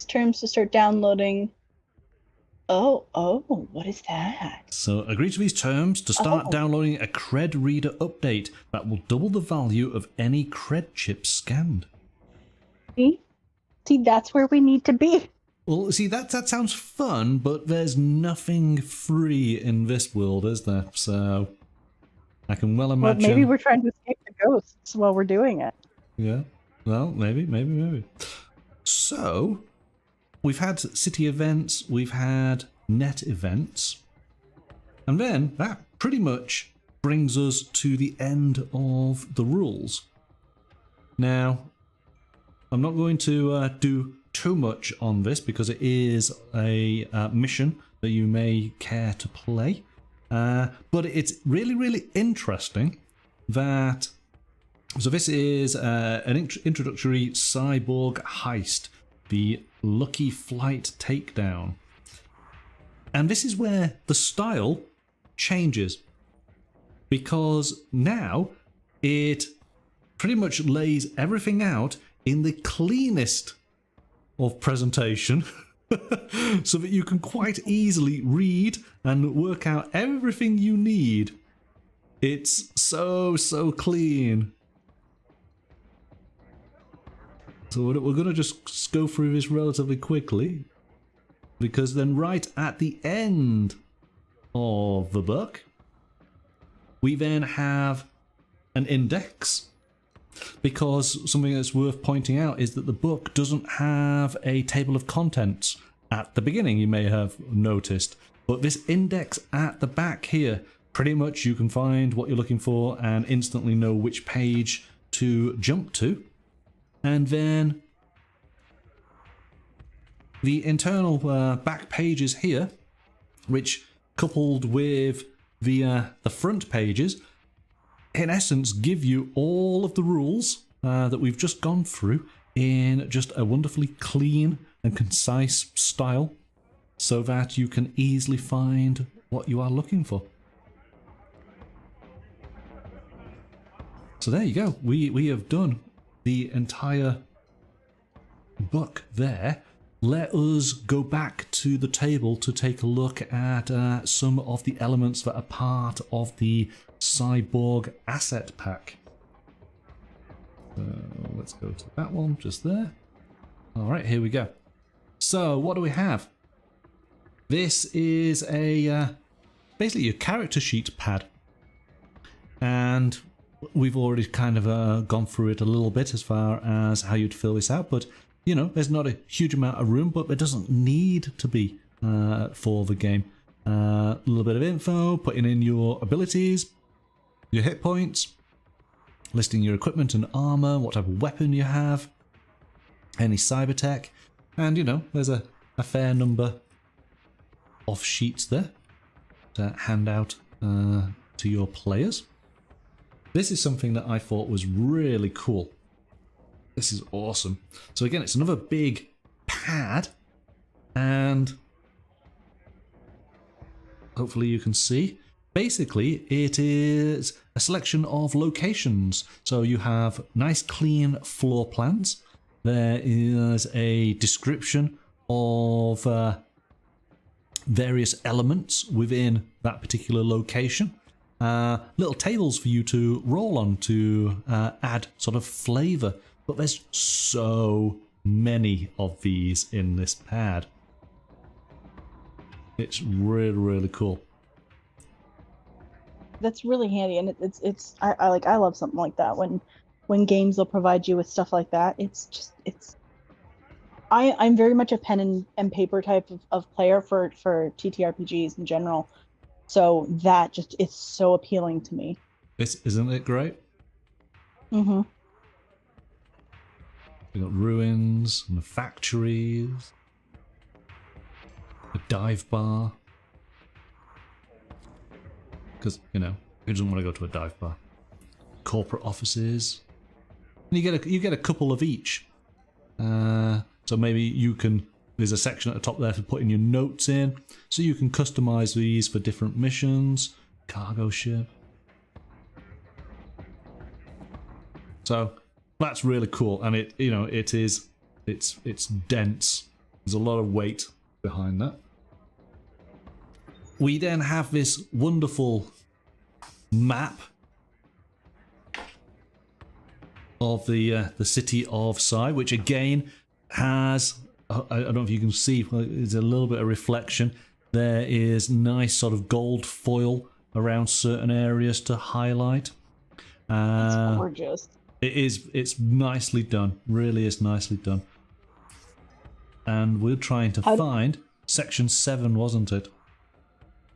Terms to start downloading. Oh, what is that? So agree to these terms to start downloading a cred reader update that will double the value of any cred chip scanned. See, that's where we need to be. Well, see, that sounds fun, but there's nothing free in this world, is there? So I can well imagine. Well, maybe we're trying to escape the ghosts while we're doing it. Yeah. Well, maybe. So we've had city events, we've had net events, and then that pretty much brings us to the end of the rules. Now, I'm not going to do too much on this because it is a mission that you may care to play, but it's really interesting that. So this is an introductory cyborg heist, the Lucky Flight Takedown. And this is where the style changes, because now it pretty much lays everything out in the cleanest of presentation so that you can quite easily read and work out everything you need. It's so clean. So we're going to just go through this relatively quickly, because then right at the end of the book, we then have an index, because something that's worth pointing out is that the book doesn't have a table of contents at the beginning, you may have noticed, but this index at the back here pretty much you can find what you're looking for and instantly know which page to jump to. And then the internal back pages here, which coupled with the front pages, in essence give you all of the rules that we've just gone through in just a wonderfully clean and concise style, so that you can easily find what you are looking for. So there you go. We have done the entire book there. Let us go back to the table to take a look at some of the elements that are part of the Cyborg asset pack. So let's go to that one just there. All right, here we go. So what do we have? This is a basically a character sheet pad, and we've already kind of gone through it a little bit as far as how you'd fill this out, but you know, there's not a huge amount of room, but there doesn't need to be for the game. A little bit of info, putting in your abilities, your hit points, listing your equipment and armor, what type of weapon you have, any cyber tech, and you know, there's a fair number of sheets there to hand out to your players. This is something that I thought was really cool. This is awesome. So again, it's another big pad, and hopefully you can see. Basically, it is a selection of locations. So you have nice clean floor plans. There is a description of various elements within that particular location. Little tables for you to roll on to add sort of flavor. But there's so many of these in this pad. It's really, really cool. That's really handy, and I love something like that when games will provide you with stuff like that. I'm very much a pen and paper type of player for TTRPGs in general, so that just is so appealing to me. Isn't it great? Mm-hmm. We got ruins and factories, a dive bar. Because, you know, who doesn't want to go to a dive bar? Corporate offices. And you get a couple of each. So maybe you can, there's a section at the top there for putting your notes in. So you can customize these for different missions. Cargo ship. So that's really cool, and it's dense. There's a lot of weight behind that. We then have this wonderful map of the city of Psy, which again has, I don't know if you can see, there's a little bit of reflection. There is nice sort of gold foil around certain areas to highlight. It's gorgeous. It's nicely done, really is nicely done. And we're trying to find section 7, wasn't it?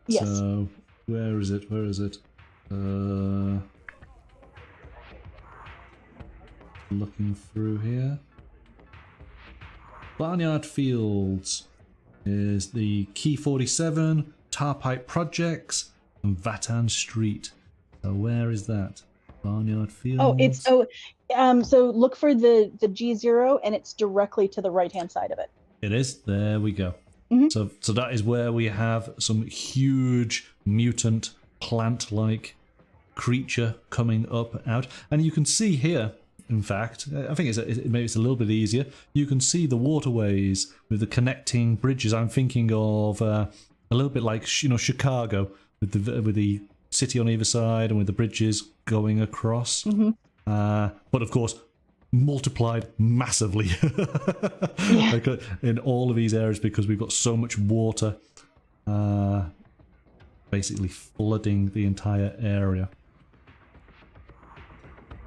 Yes. So where is it? Looking through here. Barnyard Fields is the Key 47, Tar Pipe Projects, and Vatan Street. So where is that? Barnyard Fields. So look for the G0, and it's directly to the right hand side of it. It is. There we go. Mm-hmm. So that is where we have some huge mutant plant-like creature coming up out, and you can see here. In fact, I think maybe it's a little bit easier. You can see the waterways with the connecting bridges. I'm thinking of a little bit like Chicago with the city on either side and with the bridges going across. Mm-hmm. But of course, multiplied massively like in all of these areas because we've got so much water basically flooding the entire area.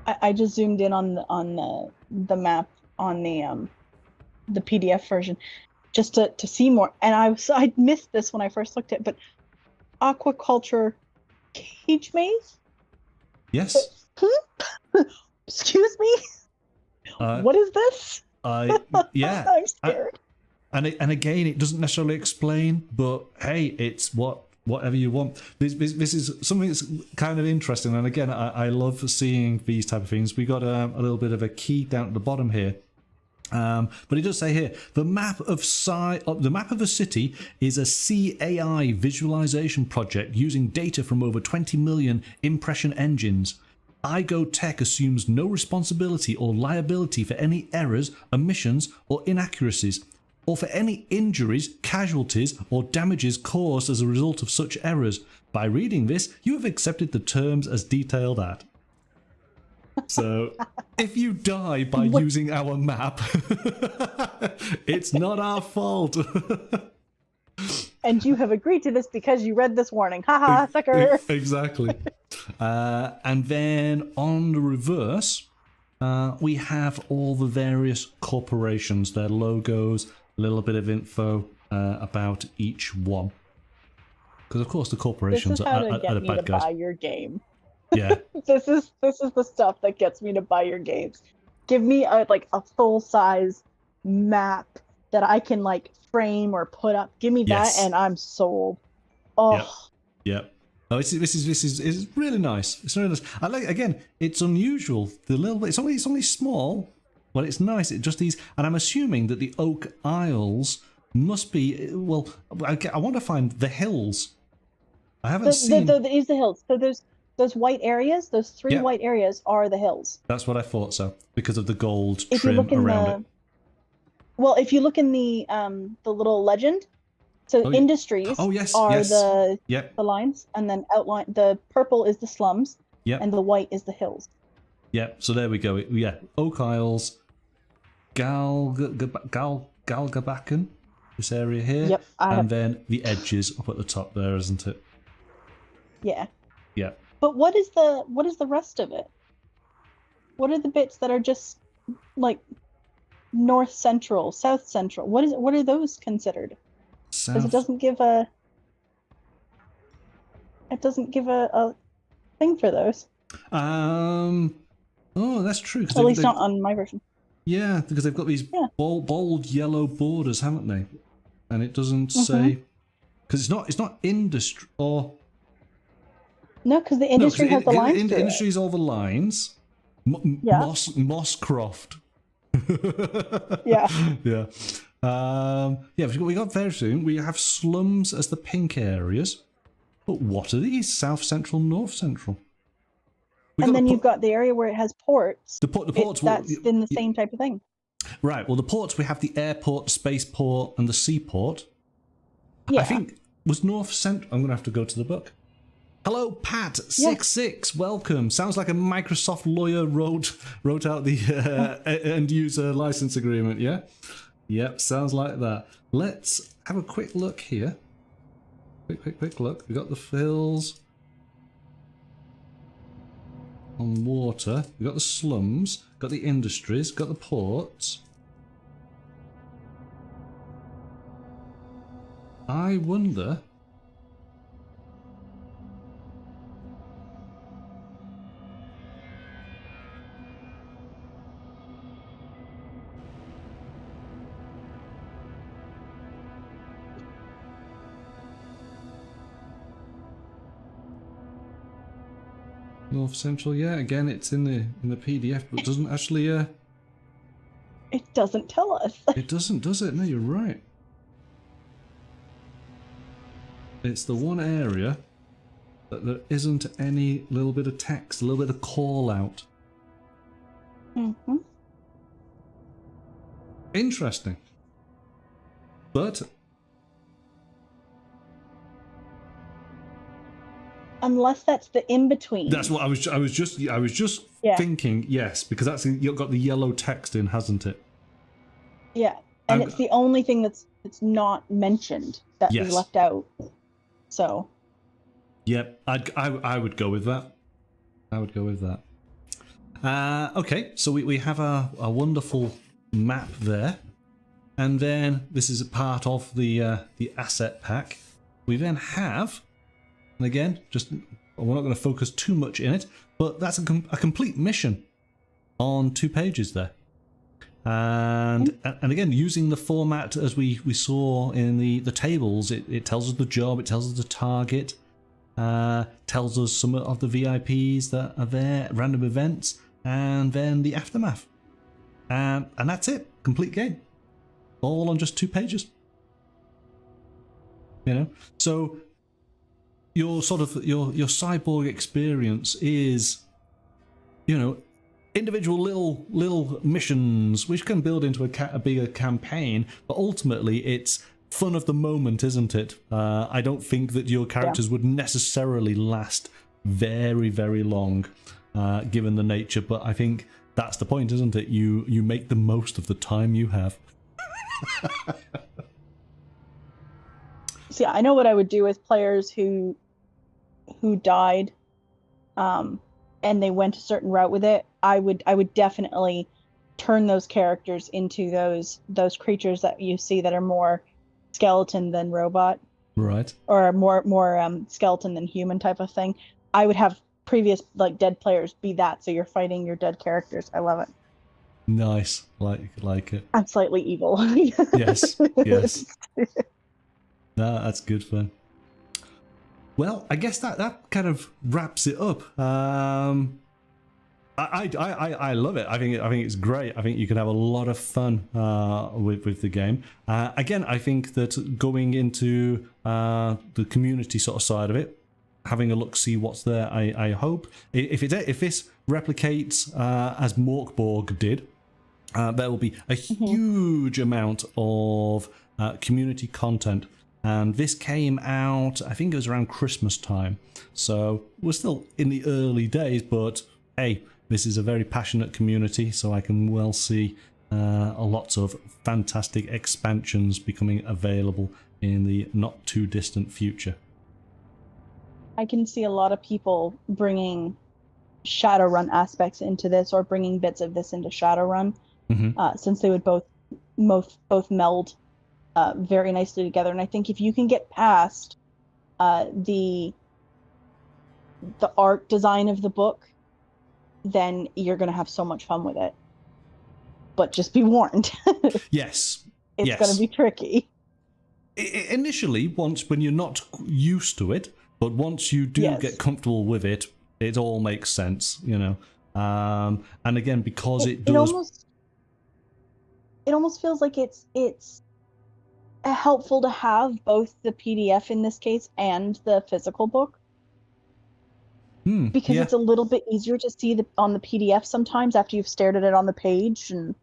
I just zoomed in on the map on the PDF version just to see more, and I missed this when I first looked at it, but aquaculture cage maze? Yes. Excuse me? What is this? Yeah. I'm scared. And again, it doesn't necessarily explain, but hey, it's whatever you want. This is something that's kind of interesting, and again, I love seeing these type of things. We got a little bit of a key down at the bottom here. But it does say here, the map of a city is a CAI visualization project using data from over 20 million impression engines. IGO Tech assumes no responsibility or liability for any errors, omissions, or inaccuracies, or for any injuries, casualties, or damages caused as a result of such errors. By reading this, you have accepted the terms as detailed at. So, if you die by using our map, it's not our fault. And you have agreed to this because you read this warning. Haha, sucker. Exactly. And then on the reverse, we have all the various corporations, their logos, a little bit of info about each one. Because of course the corporations this is how are to get the me bad to guys. buy your game. Yeah. This is the stuff that gets me to buy your games. Give me a full size map that I can like frame or put up. Give me Yes. that and I'm sold. Oh. Yep. Oh, this is really nice. It's really nice. I like, again, it's unusual. The little bit, it's only small, but it's nice. It just is, and I'm assuming that the Oak Isles must be. Well, I want to find the hills. I haven't seen. These the hills. So those white areas, those three white areas are the hills. That's what I thought. So because of the gold if trim you look in around it. Well, if you look in the little legend, so industries are the lines, and then outline the purple is the slums, and the white is the hills. Yep. So there we go. Yeah, Oak Isles, Galgabakan, this area here. Yep. And then the edges up at the top there, isn't it? Yeah. Yeah. But what is the rest of it? What are the bits that are just like north central, south central? What are those considered? Because it doesn't give a thing for those. Oh, that's true. At least not on my version. Yeah, because they've got these bold yellow borders, haven't they? And it doesn't say, because it's not industry or. No, because the industry has the lines. The industry is all the lines. Mosscroft. Yeah. Yeah. We got very soon. We have slums as the pink areas. But what are these? South Central, North Central? And then you've got the area where it has ports. The ports. That's been the same type of thing. Right. Well, the ports, we have the airport, spaceport, and the seaport. Yeah. I think was North Central. I'm going to have to go to the book. Hello, Pat66. Welcome. Sounds like a Microsoft lawyer wrote out the end user license agreement. Yeah. Yep. Sounds like that. Let's have a quick look here. Quick look. We got the fills on water. We got the slums. Got the industries. Got the ports. I wonder. North Central, yeah. Again, it's in the PDF, but it doesn't actually. It doesn't tell us. It doesn't, does it? No, you're right. It's the one area that there isn't any little bit of text, a little bit of call out. Interesting, but. Unless that's the in-between. That's what I was just thinking. Yes, because that's you've got the yellow text in, hasn't it? Yeah, and it's the only thing that's not mentioned that is left out. So. Yep, I would go with that. I would go with that. Okay, so we have a wonderful map there, and then this is a part of the asset pack. We then have. And again, just we're not going to focus too much in it, but that's a complete mission on 2 pages there. And again, using the format as we saw in the tables, it tells us the job, it tells us the target, tells us some of the VIPs that are there, random events, and then the aftermath. And that's it. Complete game. All on just 2 pages. You know? So your sort of your cyborg experience is, you know, individual little missions which can build into a bigger campaign, but ultimately it's fun of the moment, isn't it? I don't think that your characters would necessarily last very, very long, given the nature, but I think that's the point, isn't it? You make the most of the time you have. See, I know what I would do with players who died, and they went a certain route with it. I would definitely turn those characters into those creatures that you see that are more skeleton than robot, right? Or more skeleton than human type of thing. I would have previous like dead players be that, so you're fighting your dead characters. I love it. Nice, like it. I'm slightly evil. Yes. No, that's good fun. Well, I guess that kind of wraps it up. I love it. I think it's great. I think you can have a lot of fun with the game. Again, I think that going into the community sort of side of it, having a look, see what's there. I hope if this replicates as MÖRK BORG did, there will be a huge amount of community content. And this came out, I think it was around Christmas time. So we're still in the early days, but hey, this is a very passionate community, so I can well see lots of fantastic expansions becoming available in the not too distant future. I can see a lot of people bringing Shadowrun aspects into this, or bringing bits of this into Shadowrun, since they would both meld very nicely together. And I think if you can get past the art design of the book, then you're going to have so much fun with it. But just be warned. Yes. It's going to be tricky. Initially, when you're not used to it, but once you do get comfortable with it, it all makes sense, you know. And again, because it does... It almost feels like it's helpful to have both the PDF in this case and the physical book. Because it's a little bit easier to see on the PDF sometimes after you've stared at it on the page, and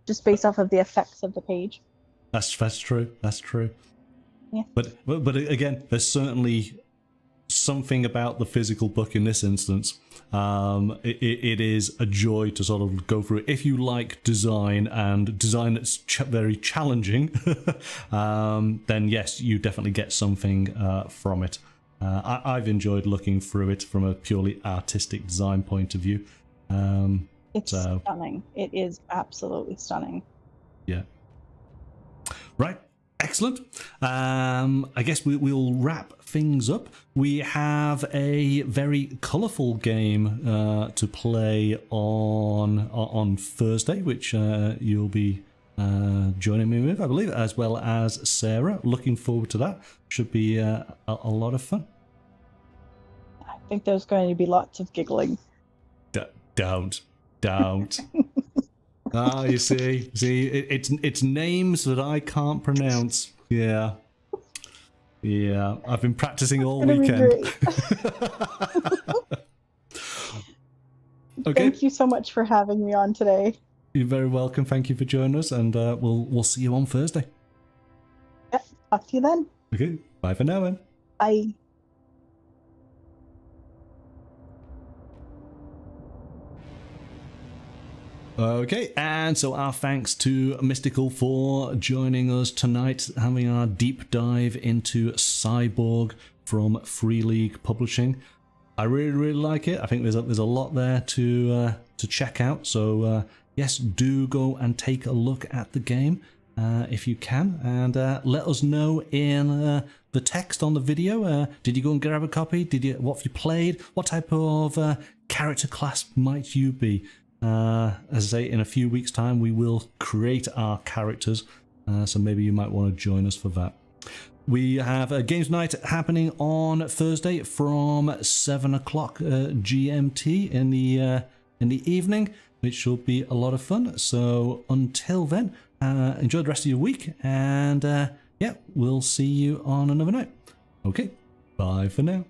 just based off of the effects of the page. That's true. That's true. Yeah. But again, there's certainly something about the physical book in this instance. It is a joy to sort of go through it. If you like design, and design that's very challenging, then yes, you definitely get something from it. I've enjoyed looking through it from a purely artistic design point of view. It's stunning. It is absolutely stunning. Yeah. Right. Excellent. I guess we'll wrap things up. We have a very colourful game to play on Thursday, which you'll be joining me with, I believe, as well as Sarah. Looking forward to that. Should be a lot of fun. I think there's going to be lots of giggling. Don't. You see, it's names that I can't pronounce. Yeah. I've been practicing all weekend. Okay. Thank you so much for having me on today. You're very welcome. Thank you for joining us, and we'll see you on Thursday. Yeah, talk to you then. Okay. Bye for now, then. Bye. Okay, and so our thanks to Mystical for joining us tonight, having our deep dive into Cyborg from Free League Publishing. I really like it. I think there's a lot there to check out. So yes, do go and take a look at the game. if you can, and let us know in the text on the video. Did you go and grab a copy? What have you played? What type of character class might you be? As I say, in a few weeks' time, we will create our characters, so maybe you might want to join us for that. We have a games night happening on Thursday from 7 o'clock GMT in the evening, which should be a lot of fun. So until then, enjoy the rest of your week, and yeah, we'll see you on another night. Okay, bye for now.